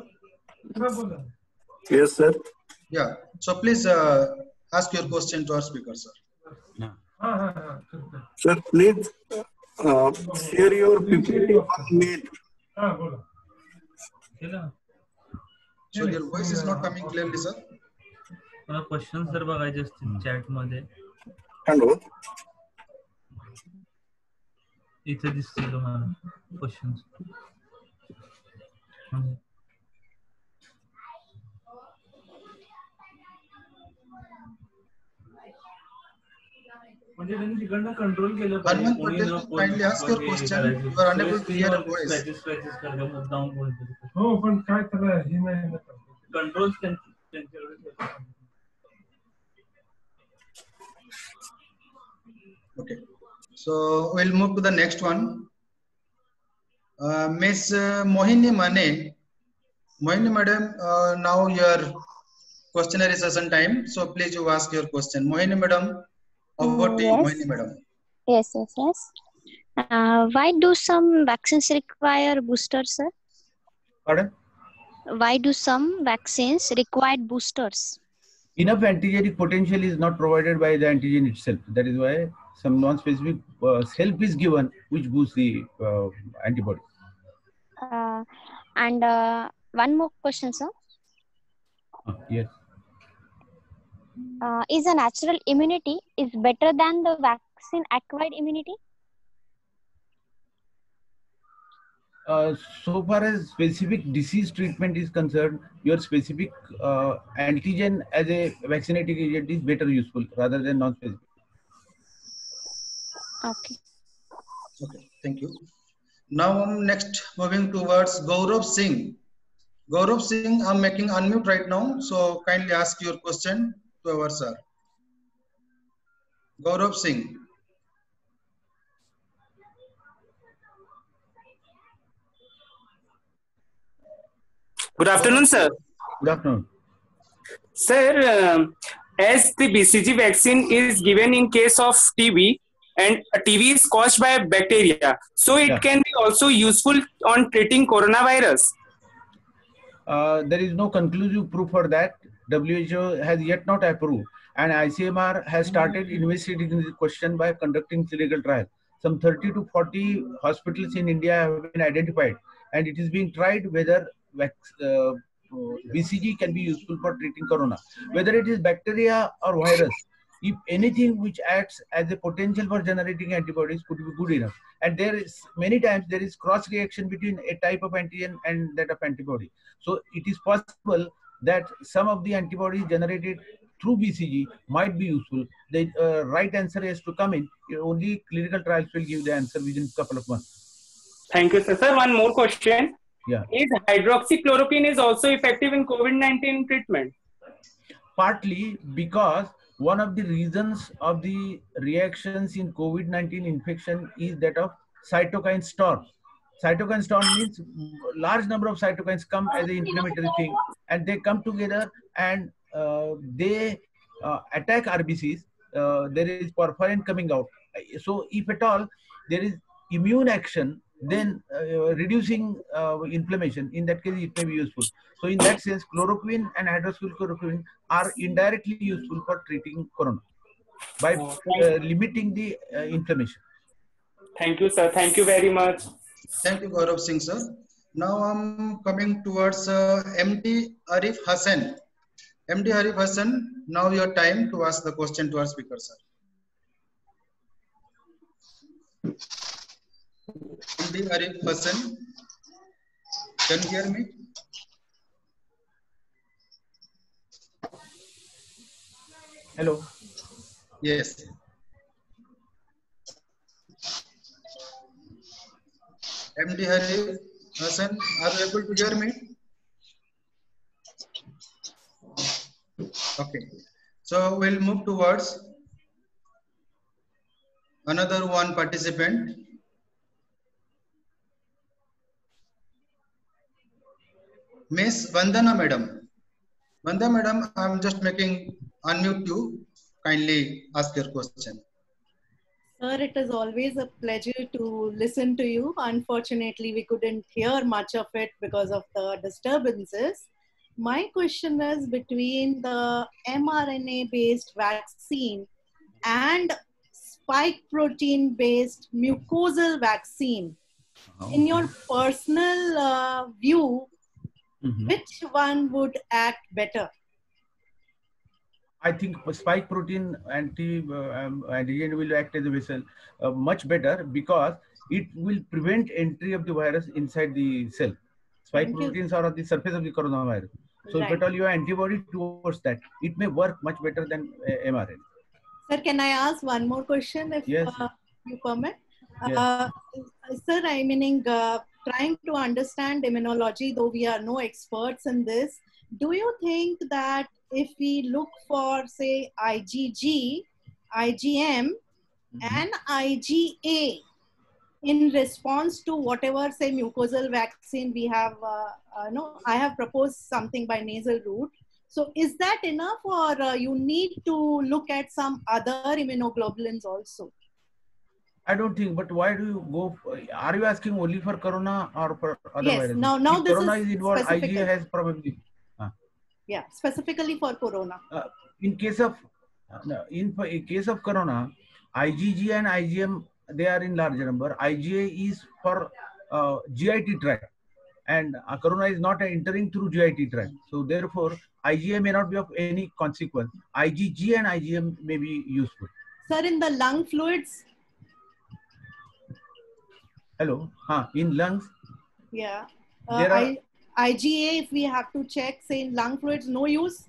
Yes, sir. Yeah. So please ask your question to our speaker, sir. Sir, please share your PPT on mail. So your voice is not coming clearly, sir. Question जर बघायचे असतील chat मध्ये Hello. इथे दिसतील तुम्हाला question. म्हणजे त्यांनी तिकडनं कंट्रोल केलं Harman Patel, kindly ask your question. You are unable to hear your voice. Scratches करतो मुद्दाम कोणतरी. हो पण काय त्याला हे नाही कंट्रोल्स त्यांच्याकडे. Okay, so we'll move to the next one. Miss Mohini Mane. Mohini madam, now your questionnaire session time. So please you ask your question. Mohini madam, over to you, Mohini madam. Yes. Why do some vaccines require boosters, sir? Pardon? Why do some vaccines require boosters? Enough antigenic potential is not provided by the antigen itself. That is why some non-specific help is given which boosts the antibody. And one more question, sir. Yes. Is a natural immunity is better than the vaccine acquired immunity? So far as specific disease treatment is concerned, your specific antigen as a vaccinating agent is better useful rather than non-specific. Okay. Okay, thank you. Now next moving towards Gaurav Singh. Gaurav Singh, I'm making unmute right now, so kindly ask your question to our sir. Gaurav Singh. Good afternoon, sir. Good afternoon. Sir, as the BCG vaccine is given in case of TB, and TB is caused by bacteria, so it can be also useful on treating coronavirus. There is no conclusive proof for that. WHO has yet not approved, and ICMR has started investigating the question by conducting clinical trials. Some 30 to 40 hospitals in India have been identified, and it is being tried whether BCG can be useful for treating corona. Whether it is bacteria or virus, if anything which acts as a potential for generating antibodies could be good enough. And there is many times there is cross reaction between a type of antigen and that of antibody. So it is possible that some of the antibodies generated through BCG might be useful. The right answer has to come in. Only clinical trials will give the answer within a couple of months. Thank you, sir. Sir, one more question. Yeah. Is hydroxychloroquine is also effective in COVID-19 treatment? Partly because one of the reasons of the reactions in COVID-19 infection is that of cytokine storm. Cytokine storm means large number of cytokines come as an inflammatory thing, and they come together and they attack RBCs. There is porphyrin coming out. So if at all there is immune action, then reducing inflammation, in that case it may be useful. So in that sense, chloroquine and hydroxychloroquine are indirectly useful for treating corona by limiting the inflammation. Thank you, sir. Thank you very much. Thank you, Gaurav Singh, sir. Now I'm coming towards MD Arif Hassan. MD Arif Hassan, now your time to ask the question to our speaker, sir. MD Arif Hassan, can you hear me? Hello. Yes. MD Arif Hassan, are you able to hear me? Okay. So we'll move towards another one participant. Miss Vandana madam. Vandana madam, I'm just making unmute you. Kindly ask your question. Sir, it is always a pleasure to listen to you. Unfortunately, we couldn't hear much of it because of the disturbances. My question is between the mRNA-based vaccine and spike protein-based mucosal vaccine. In your personal view, which one would act better? I think spike protein antigen will act as a vessel much better because it will prevent entry of the virus inside the cell. Spike proteins are on the surface of the coronavirus. So if at all you have antibody towards that, it may work much better than mRNA. Sir, can I ask one more question if you permit? Sir, I mean, trying to understand immunology, though we are no experts in this, do you think that if we look for, say, IgG, IgM, and IgA in response to whatever, say, mucosal vaccine we have, I have proposed something by nasal route. So is that enough, or you need to look at some other immunoglobulins also? I don't think, but why do you go? Are you asking only for corona or for other viruses? Now if this corona is involved, IgA has probably. Yeah, specifically for corona. In case of corona, IgG and IgM, they are in larger number. IgA is for GIT tract, and corona is not entering through GIT tract. So therefore, IgA may not be of any consequence. IgG and IgM may be useful. Sir, in the lung fluids. Hello, in lungs. Yeah. There are, IgA, if we have to check, say in lung fluids, no use?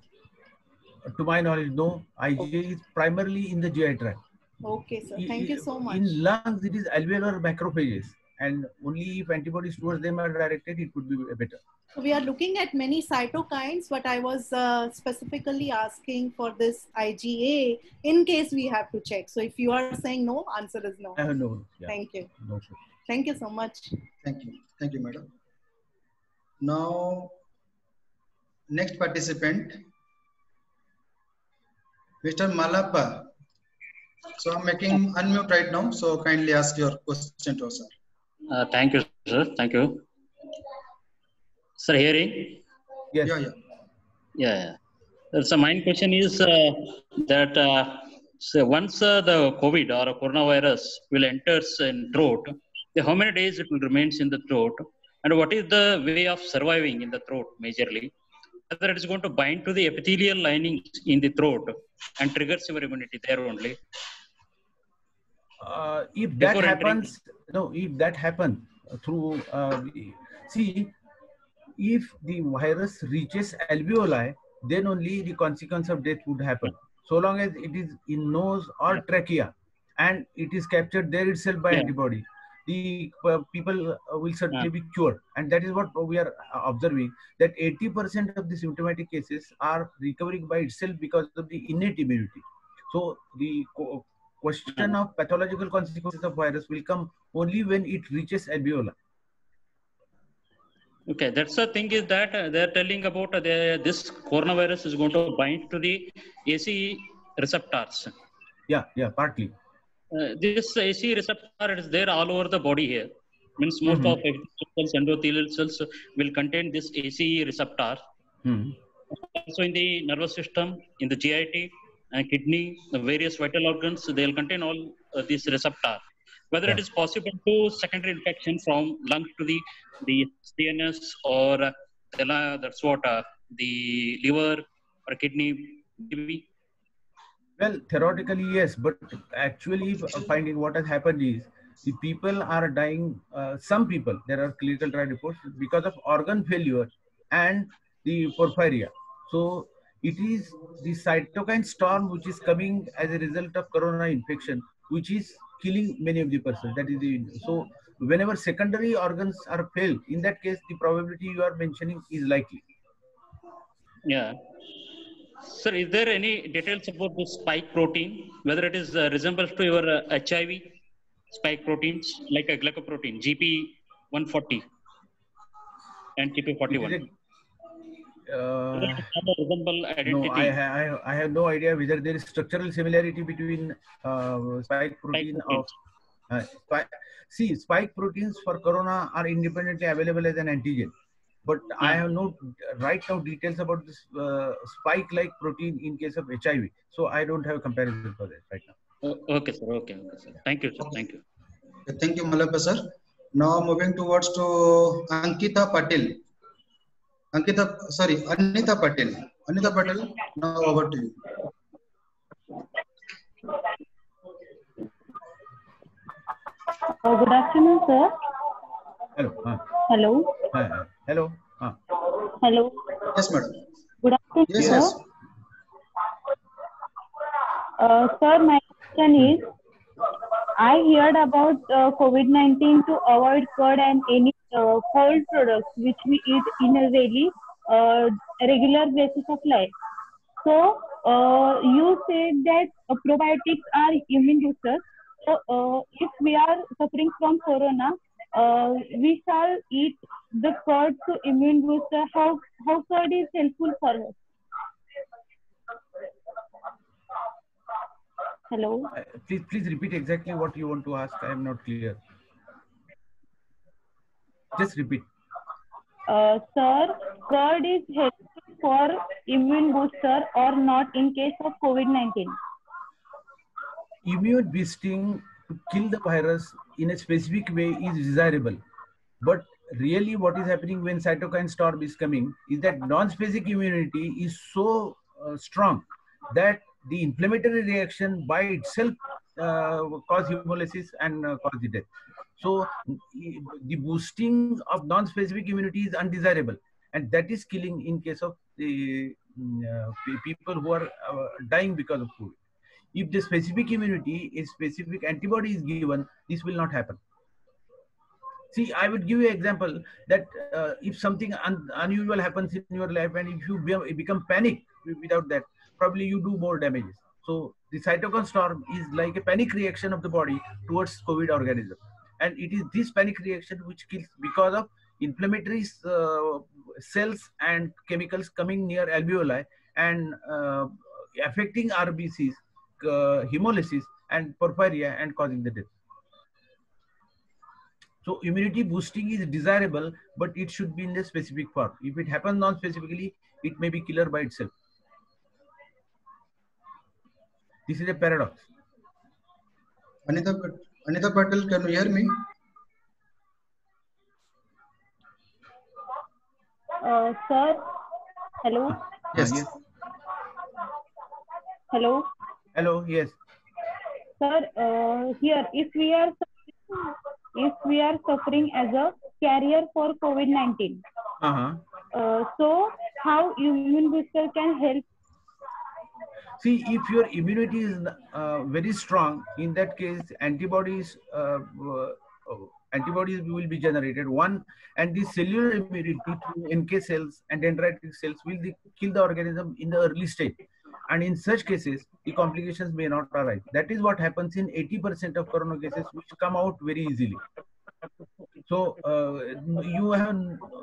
To my knowledge, no. IgA is primarily in the GI tract. Okay, sir. Thank you so much. In lungs, it is alveolar macrophages, and only if antibodies towards them are directed, it would be better. So we are looking at many cytokines, but I was specifically asking for this IgA in case we have to check. So if you are saying no, answer is no. No. Yeah. Thank you. No. Thank you so much. Thank you. Thank you, madam. Now, next participant, Mr. Malappa. So I'm making unmute right now. So kindly ask your question to us, sir. Thank you, sir. Thank you. Sir, hearing? Yes. Yeah. So my question is that so once the COVID or coronavirus will enter in throat, how many days it will remain in the throat, and what is the way of surviving in the throat majorly? Whether it is going to bind to the epithelial lining in the throat and triggers your immunity there only. If that happens, if that happens through, if the virus reaches alveoli, then only the consequence of death would happen. So long as it is in nose or trachea and it is captured there itself by antibody, the people will certainly be cured. And that is what we are observing, that 80% of the symptomatic cases are recovering by itself because of the innate immunity. So the question of pathological consequences of virus will come only when it reaches alveoli. Okay, that's the thing is that they're telling about this coronavirus is going to bind to the ACE receptors. Yeah, partly. This ACE receptor is there all over the body here. Means most of cells, endothelial cells will contain this ACE receptor. Also in the nervous system, in the GIT, kidney, the various vital organs, they'll contain all this receptor. Whether it is possible to secondary infection from lung to the CNS or that's what the liver or kidney maybe. Well, theoretically, yes, but actually finding what has happened is the people are dying, some people, there are clinical trial reports, because of organ failure and the porphyria. So it is the cytokine storm which is coming as a result of corona infection, which is killing many of the persons. That is so whenever secondary organs are failed, in that case, the probability you are mentioning is likely. Yeah. Sir, is there any details about the spike protein, whether it is resembles to your HIV spike proteins, like a glycoprotein, GP140 and GP41? No, I have no idea whether there is structural similarity between spike protein of spike proteins for corona are independently available as an antigen. but I have no right now details about this spike-like protein in case of HIV. So I don't have a comparison for that right now. Okay, sir. Okay, sir. Thank you, sir. Thank you. Thank you, Malappa sir. Now moving towards to Ankita Patil. Anita Patil. Anita Patil, now over to you. Good afternoon, sir. Hello. Hello. Hello. Hello. Yes, madam. Good afternoon, Yes, sir. yes. Sir, my question is, I heard about COVID-19 to avoid curd and any cold products which we eat in a daily regular basis of life. So, you said that probiotics are immune boosters. So, if we are suffering from corona, we shall eat the curd to immune booster. How curd is helpful for us? Hello. Please repeat exactly what you want to ask. I am not clear. Just repeat. Sir, curd is helpful for immune booster or not in case of COVID-19? Immune boosting to kill the virus in a specific way is desirable. But really what is happening when cytokine storm is coming is that non-specific immunity is so strong that the inflammatory reaction by itself cause hemolysis and cause the death. So the boosting of non-specific immunity is undesirable, and that is killing in case of the people who are dying because of COVID. If the specific immunity is specific antibody is given, this will not happen. See, I would give you an example that if something unusual happens in your life and if you become panic without that, probably you do more damages. So the cytokine storm is like a panic reaction of the body towards COVID organism. And it is this panic reaction which kills because of inflammatory cells and chemicals coming near alveoli and affecting RBCs, hemolysis and porphyria and causing the death. So immunity boosting is desirable, but it should be in the specific form. If it happens non-specifically, it may be killer by itself. This is a paradox. Anita Patel, can you hear me? Sir, hello. Yes. Hello. Hello. Yes. Sir, here, if we are suffering as a carrier for COVID-19, so how immune booster can help? See, if your immunity is very strong, in that case, antibodies will be generated. One, and the cellular immunity through NK cells and dendritic cells will kill the organism in the early stage. And in such cases, the complications may not arise. That is what happens in 80% of corona cases, which come out very easily. So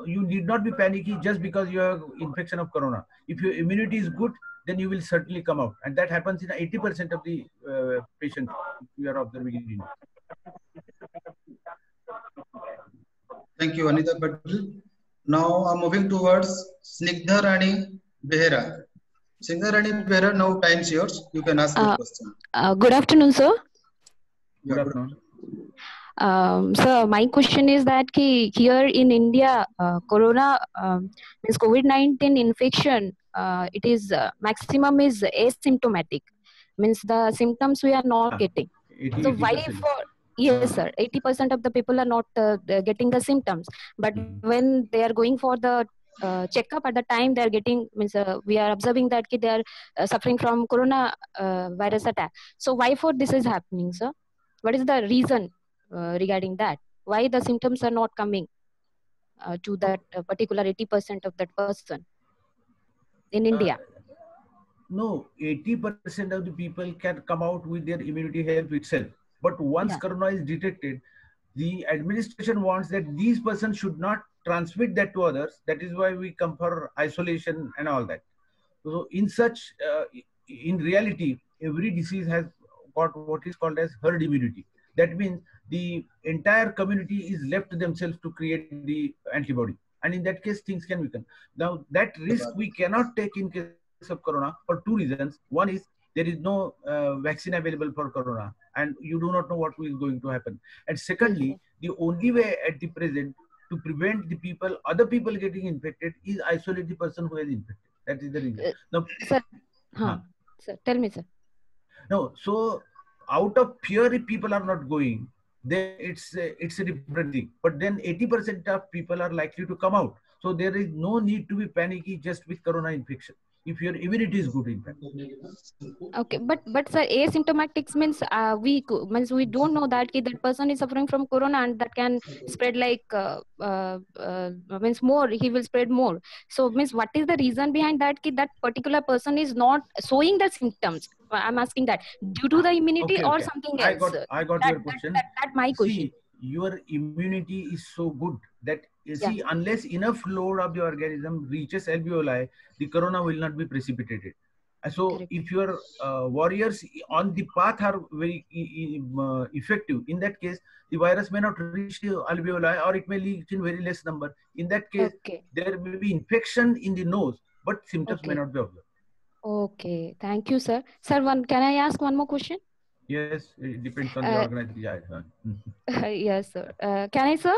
you need not be panicky just because you have infection of corona. If your immunity is good, then you will certainly come out, and that happens in 80% of the patients you are observing in India. Thank you, Anita Patel. Now I'm moving towards Snigdha Rani Behera. Snigdha Rani Behera, now time's yours. You can ask the question. Good afternoon, sir. Good afternoon. So my question is that here in India, corona means COVID-19 infection, it is maximum is asymptomatic, means the symptoms we are not getting. So why for, yes sir, 80% of the people are not getting the symptoms, but when they are going for the checkup at the time they are getting, means we are observing that they are suffering from corona virus attack. So why for this is happening, sir? What is the reason regarding that? Why the symptoms are not coming to that particular 80% of that person in India? No, 80% of the people can come out with their immunity help itself. But once corona is detected, the administration wants that these persons should not transmit that to others. That is why we come for isolation and all that. So in reality, every disease has got what is called as herd immunity. That means the entire community is left to themselves to create the antibody. and in that case things can weaken. Now that risk we cannot take in case of corona for two reasons. One is there is no vaccine available for corona, and you do not know what is going to happen. And secondly, the only way at the present to prevent the people, other people getting infected, is isolate the person who is infected. That is the reason. Now, sir, sir, tell me, sir. No, so out of fear, if people are not going, then it's a different thing. But then 80% of people are likely to come out. So there is no need to be panicky just with corona infection, if your immunity is good, in fact. Okay, but sir, asymptomatics means we don't know that that person is suffering from corona and that can spread like means more, he will spread more. So means what is the reason behind that that particular person is not showing the symptoms? I'm asking that due to the immunity or something else. I got your question. That my question. See, your immunity is so good that see, unless enough load of the organism reaches alveoli, the corona will not be precipitated. So correct. If your warriors on the path are very effective, in that case the virus may not reach the alveoli, or it may reach in very less number. In that case, there may be infection in the nose, but symptoms may not be observed. Okay, thank you, sir. Sir, can I ask one more question? Yes, it depends on the organization. Yes, sir. Can I, sir?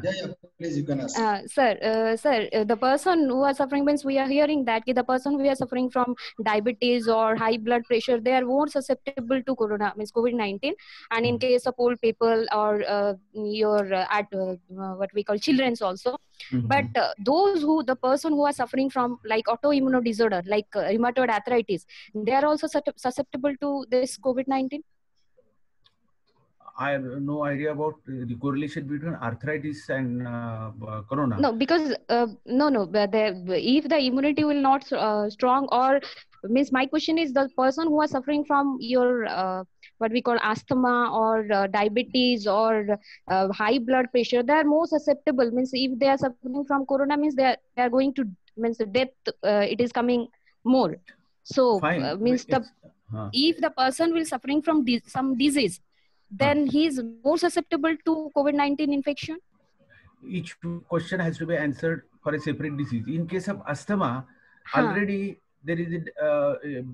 Yeah, please, you can ask. Sir, the person who are suffering, means we are hearing that the person who are suffering from diabetes or high blood pressure, they are more susceptible to corona, means COVID-19. And in case of old people or what we call children's also. But the person who are suffering from like autoimmune disorder, like rheumatoid arthritis, they are also susceptible to this COVID-19. I have no idea about the correlation between arthritis and corona. No, because if the immunity will not strong, or means my question is the person who are suffering from your what we call asthma or diabetes or high blood pressure, they are more susceptible. Means if they are suffering from corona, means they are going to, means death it is coming more. So means if the person will suffering from some disease, then he is more susceptible to COVID-19 infection? Each question has to be answered for a separate disease. In case of asthma, already there is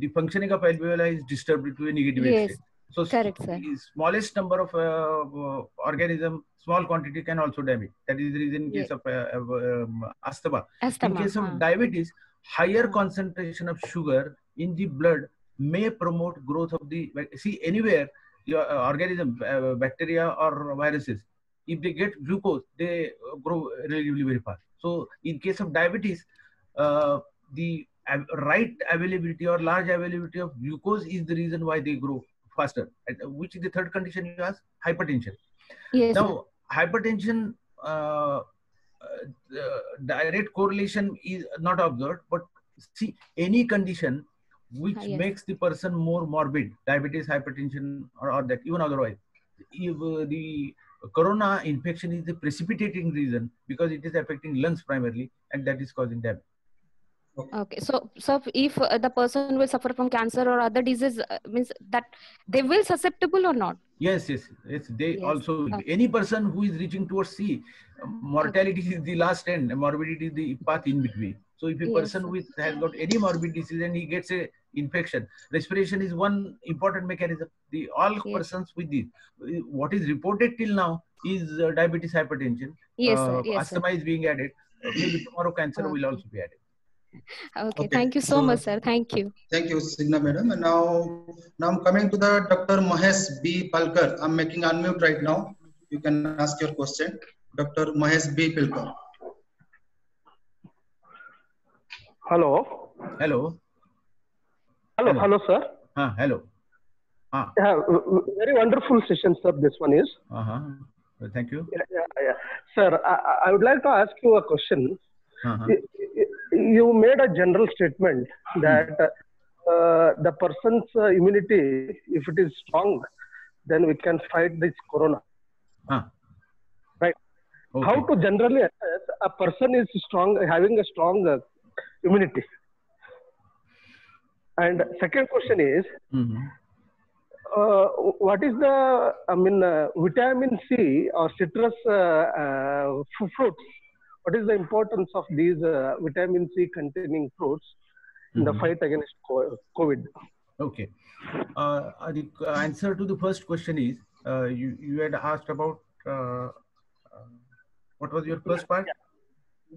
the functioning of alveoli is disturbed to a negative extent. So correct, sir. The smallest number of organism, small quantity can also damage. That is the reason in case of asthma. In case of diabetes, higher concentration of sugar in the blood may promote growth of the, see, anywhere your organism, bacteria or viruses, if they get glucose, they grow relatively very fast. So in case of diabetes, the right availability or large availability of glucose is the reason why they grow faster. Which is the third condition you asked? Hypertension. Yes. Now, hypertension, direct correlation is not observed, but see, any condition which makes the person more morbid, diabetes, hypertension, or that, even otherwise, if the corona infection is the precipitating reason, because it is affecting lungs primarily, and that is causing damage. Okay, so if the person will suffer from cancer or other disease, means that they will susceptible or not? Yes, they also, any person who is reaching towards C, mortality is the last end, morbidity is the path in between. So if a person has got any morbid disease and he gets a infection, respiration is one important mechanism. All persons with this, what is reported till now is diabetes, hypertension. Asthma is being added. Maybe tomorrow cancer will also be added. Okay, thank you so much, sir. Thank you. Thank you, Signa madam. And now I'm coming to the Dr. Mahesh B. Palkar. I'm making unmute right now. You can ask your question. Dr. Mahesh B. Palkar. Hello. Hello. Hello, sir. Hello. Yeah, very wonderful session, sir. This one is. Thank you. Yeah. Sir, I would like to ask you a question. You made a general statement that the person's immunity, if it is strong, then we can fight this corona. Right? Okay. How to generally assess a person is strong, having a strong immunity? And second question is, what is the, vitamin C or citrus fruits? what is the importance of these vitamin C containing fruits in the fight against COVID? Okay. The answer to the first question is, you had asked about, what was your first part?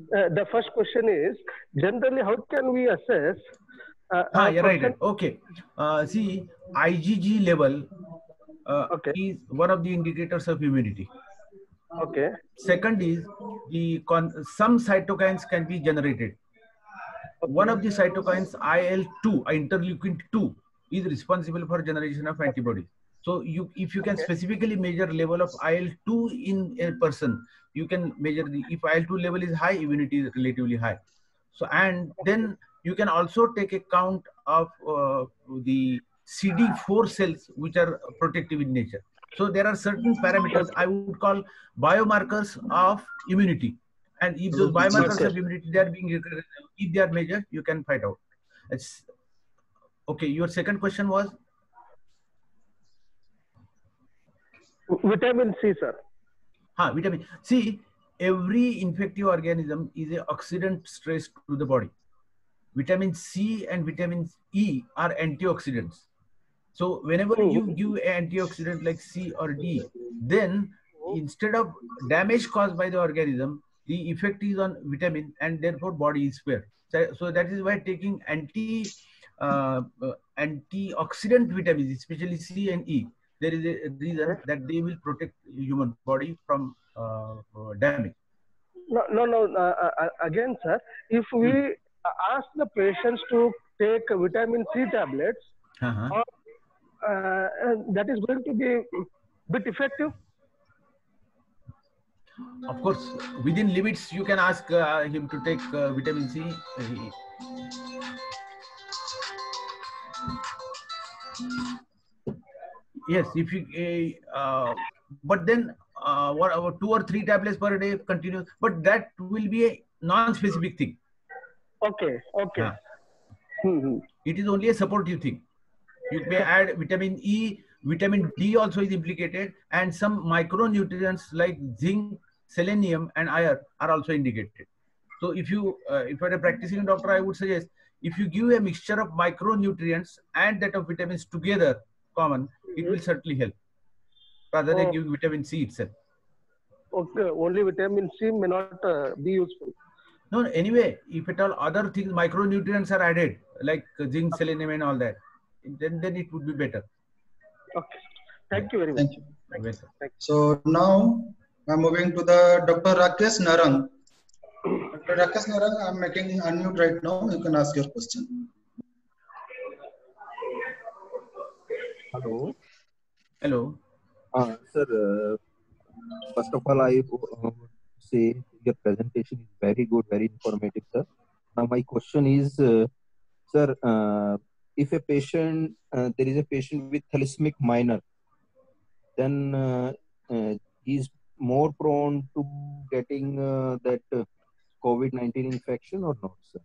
The first question is, generally, how can we assess? Yeah, right. Okay. See, IgG level is one of the indicators of immunity. Okay. Second is, some cytokines can be generated. One of the cytokines, IL-2, interleukin-2, is responsible for generation of antibodies. So if you can specifically measure level of IL-2 in a person, you can measure if IL-2 level is high, immunity is relatively high. So, and then you can also take account of the CD4 cells, which are protective in nature. So there are certain parameters I would call biomarkers of immunity. And if those biomarkers of immunity, they are being, if they are measured, you can find out. It's, okay, your second question was? Vitamin C, sir. Vitamin C. Every infective organism is an oxidant stress to the body. Vitamin C and vitamin E are antioxidants. So whenever you give an antioxidant like C or D, then instead of damage caused by the organism, the effect is on vitamin and therefore body is spared. So that is why taking antioxidant vitamins, especially C and E, there is a reason that they will protect human body from damage. No. Again, sir, if we ask the patients to take vitamin C tablets, that is going to be a bit effective. Of course, within limits, you can ask him to take vitamin C. Yes, if you, but then what about 2 or 3 tablets per day continuous? But that will be a non-specific thing. Okay. It is only a supportive thing. You may add vitamin E, vitamin D also is implicated, and some micronutrients like zinc, selenium, and iron are also indicated. So if you are a practicing doctor, I would suggest if you give a mixture of micronutrients and that of vitamins together, common, it will certainly help, rather than giving vitamin C itself. Okay, only vitamin C may not be useful. No, anyway, if at all other things, micronutrients are added, like zinc, selenium, and all that, then it would be better. Okay. Thank you very much. Thank you. So now I'm moving to the Dr. Rakesh Narang. Dr. Rakesh Narang, I'm making unmute right now. You can ask your question. Hello. Hello. Sir, first of all, I would say your presentation is very good, very informative, sir. Now my question is, sir, if a patient, there is a patient with thalassemia minor, then he is more prone to getting that COVID-19 infection or not, sir?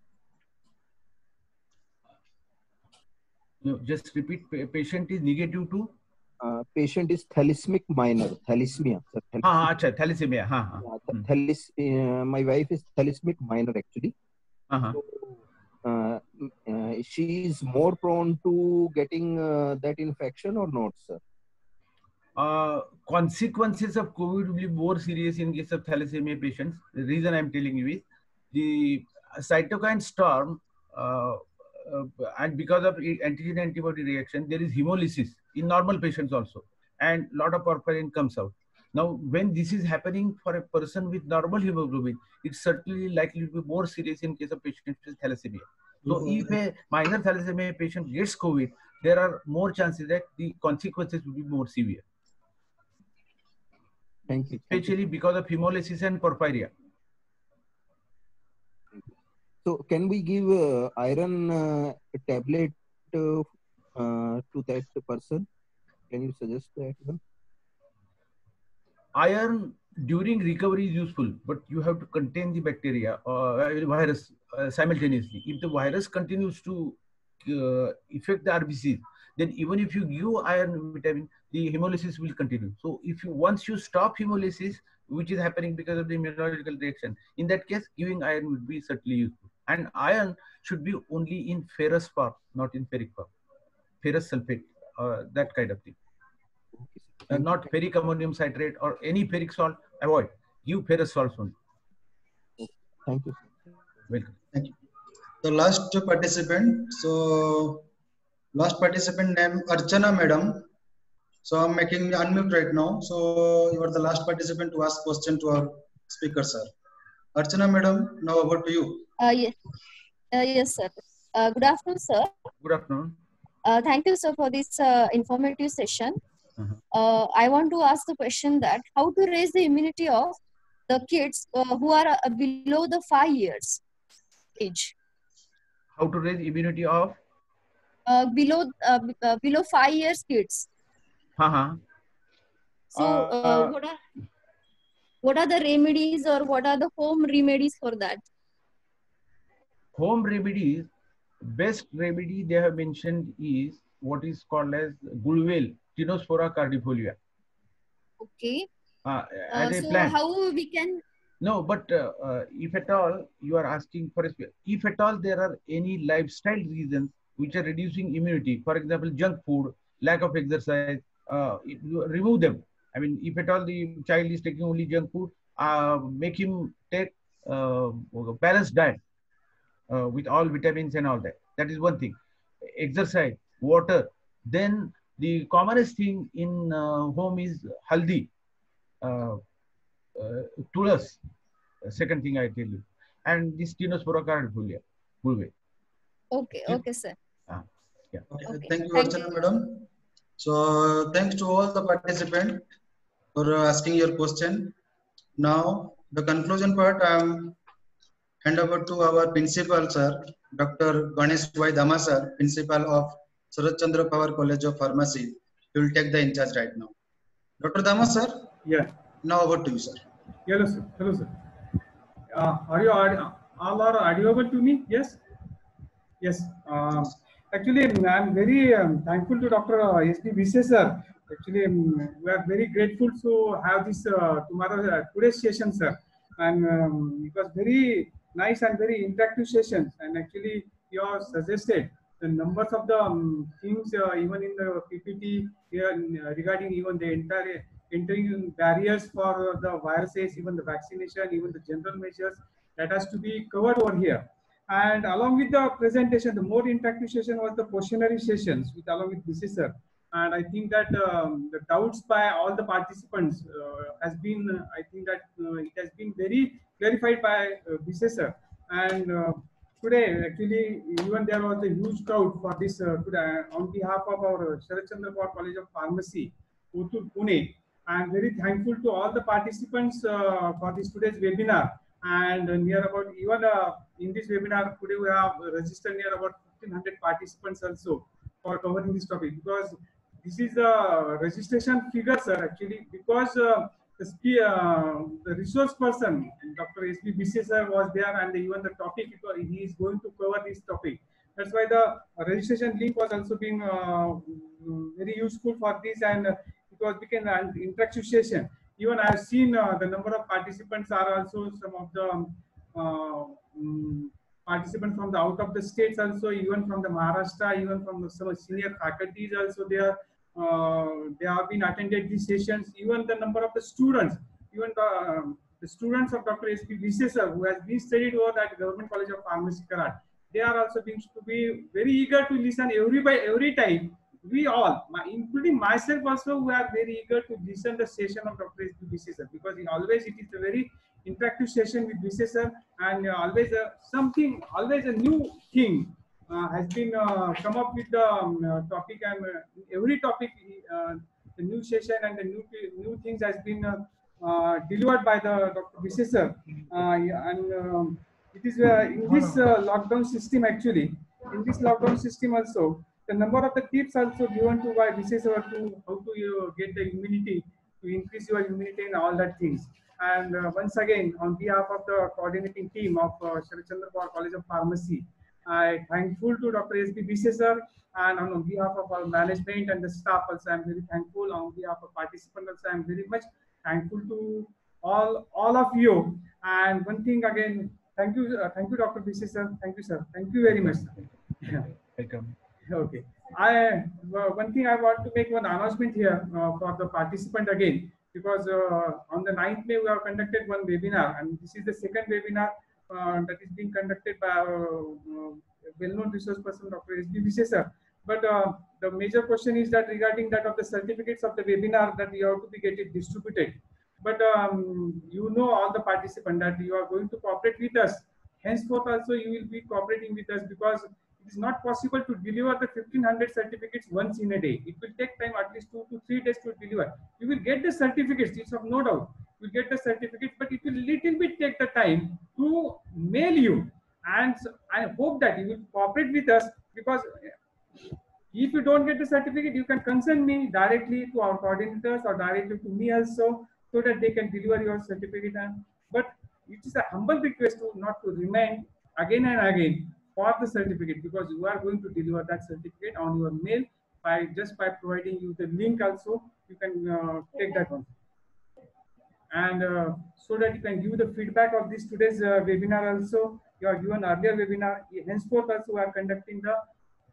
No, just repeat. Patient is negative to? Patient is thalassemia minor. Thalassemia. Sir, thalassemia. My wife is thalassemia minor actually. So, she is more prone to getting that infection or not, sir? Consequences of COVID will be more serious in case of thalassemia patients. The reason I'm telling you is the cytokine storm, and because of antigen antibody reaction, there is hemolysis in normal patients also, and a lot of porphyrin comes out. Now, when this is happening for a person with normal hemoglobin, it's certainly likely to be more serious in case of patients with thalassemia. So, if a minor thalassemia patient gets COVID, there are more chances that the consequences will be more severe. Thank you. Especially because of hemolysis and porphyria. So, can we give iron tablet to that person? Can you suggest that one? Iron during recovery is useful, but you have to contain the bacteria or virus simultaneously. If the virus continues to affect the RBCs, then even if you give iron vitamin, the hemolysis will continue. So if you once you stop hemolysis, which is happening because of the immunological reaction, in that case, giving iron would be certainly useful. And iron should be only in ferrous form, not in ferric form. Ferrous sulfate, that kind of thing. Not ferric ammonium citrate or any ferric salt. Avoid. Give ferrous salts only. Thank you. Welcome. Thank you. The last participant. So last participant name Archana Madam. So I'm making unmute right now. So you are the last participant to ask question to our speaker, sir. Archana Madam, now over to you. Yes. Yes, sir. Good afternoon, sir. Good afternoon. Thank you, sir, for this informative session. I want to ask the question that how to raise the immunity of the kids who are below the 5 years age. How to raise immunity of? Below 5 years kids. So what are the remedies or what are the home remedies for that? Home remedies, best remedy they have mentioned is what is called as Gulwel, Tinospora cardifolia. Okay. As a so plant. how we can? No, but if at all you are asking for a, if at all there are any lifestyle reasons which are reducing immunity, for example, junk food, lack of exercise, remove them. I mean, if at all the child is taking only junk food, make him take balanced diet with all vitamins and all that. That is one thing. Exercise, water. Then the commonest thing in home is haldi, tulas. Second thing I tell you, and this Tinospora cardifolia. Okay, okay, sir. Yeah. Okay. Thank you, Archana Madam. So thanks to all the participants for asking your question. Now the conclusion part, hand over to our principal, sir, Dr. Ganesh Y. Dama, sir, principal of Sarath Chandra Pawar College of Pharmacy. He will take the in charge right now. Dr. Dama, sir. Yeah. Now over to you, sir. Hello, sir. Hello, sir. Are you all are audible to me? Yes. Yes. Actually, I'm very thankful to Dr. S.B. Vise, sir. Actually, we are very grateful to have this today's session, sir. And it was very nice and very interactive sessions. And actually, you have suggested the numbers of the things even in the PPT regarding even the entire entering barriers for the viruses, even the vaccination, even the general measures that has to be covered over here. And along with the presentation, the more interactive session was the questionnaire sessions with along with Vise, sir. And I think that the doubts by all the participants has been, I think that it has been very clarified by Vise, sir. And today, actually, even there was a huge crowd for this today, on behalf of our Sarath Chandra Pawar College of Pharmacy, Kothur, Pune. I am very thankful to all the participants for this today's webinar. And near about even in this webinar today we have registered near about 1,500 participants also for covering this topic, because this is the registration figure, sir, actually, because the resource person, Dr. S.B. Vise, sir, was there, and even the topic he is going to cover this topic. That's why the registration link was also being very useful for this, and it was became an interactive session. Even I have seen the number of participants are also some of the participants from the out of the states also, even from the Maharashtra, even from some senior faculties also there. They have been attended these sessions. Even the number of the students, even the students of Dr. S.B. Vise, sir, who has been studied over at Government College of Pharmacy, Karat, they are also being to be very eager to listen every time. We all, including myself also, we are very eager to listen the session of Dr. S.B. Vise, sir, because always it is a very interactive session with Vise, sir, and always something, always a new thing has been come up with the topic, and every topic, the new session and the new things has been delivered by the Dr. Vise, sir, and it is in this lockdown system actually. In this lockdown system also, the number of the tips also given to by Vise, sir, to how to get the immunity, to increase your immunity and all that things. And once again, on behalf of the coordinating team of Sarath Chandra Pawar College of Pharmacy, I thankful to Dr. S.B. Bise sir, and on behalf of our management and the staff also, I'm very thankful. On behalf of participants also, I'm very much thankful to all of you. And one thing again, thank you, Dr. Bise sir. Thank you, sir. Thank you very much. Welcome. Okay. One thing I want to make one announcement here for the participant again, because on the 9th May we have conducted one webinar, and this is the second webinar that is being conducted by our well-known resource person, Dr. S.B. Bise sir. But the major question is that regarding that of the certificates of the webinar that you have to be getting distributed. But you know, all the participants, that you are going to cooperate with us. Henceforth also you will be cooperating with us, because it is not possible to deliver the 1500 certificates once in a day. It will take time, at least 2 to 3 days to deliver. You will get the certificates, it's of no doubt. You will get the certificates, but it will little bit take the time to mail you. And so I hope that you will cooperate with us, because if you don't get the certificate, you can concern me directly to our coordinators or directly to me also, so that they can deliver your certificate. But it is a humble request to not to remain again and again for the certificate, because you are going to deliver that certificate on your mail by providing you the link also. You can take that one, and so that you can give the feedback of this today's webinar also. You are given earlier webinar. Henceforth also we are conducting the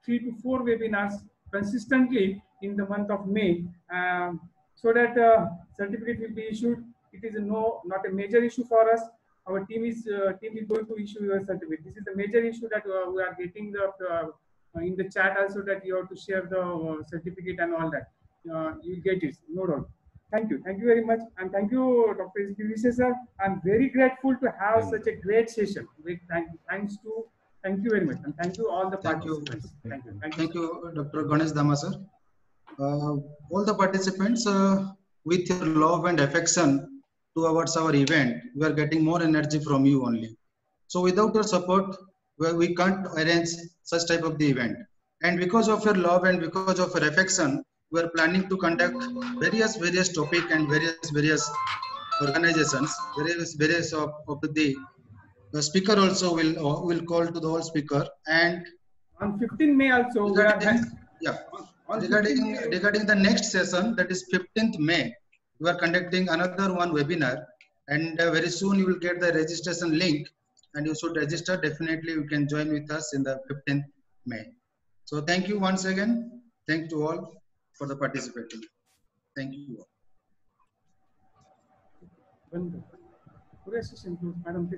3 to 4 webinars consistently in the month of May, so that certificate will be issued. It is not a major issue for us. Our team is going to issue your certificate. This is the major issue that we are getting in the chat also, that you have to share the certificate and all that. You get it, no doubt. Thank you very much, and thank you, Dr. S.B. Bise sir. I'm very grateful to have such a great session. Thank you very much, and thank you all the participants. Thank you, Dr. Ganesh Dama sir. All the participants, with your love and affection towards our event, we are getting more energy from you only. So without your support, we can't arrange such type of the event. And because of your love and because of your affection, we are planning to conduct various topic and various organizations, various of the speaker also will call to the whole speaker. And on 15 May also, regarding the next session, that is 15th May, we are conducting another one webinar, and very soon you will get the registration link, and you should register. Definitely you can join with us in the 15th May. So thank you once again. Thank you all for the participating. Thank you all. Madam,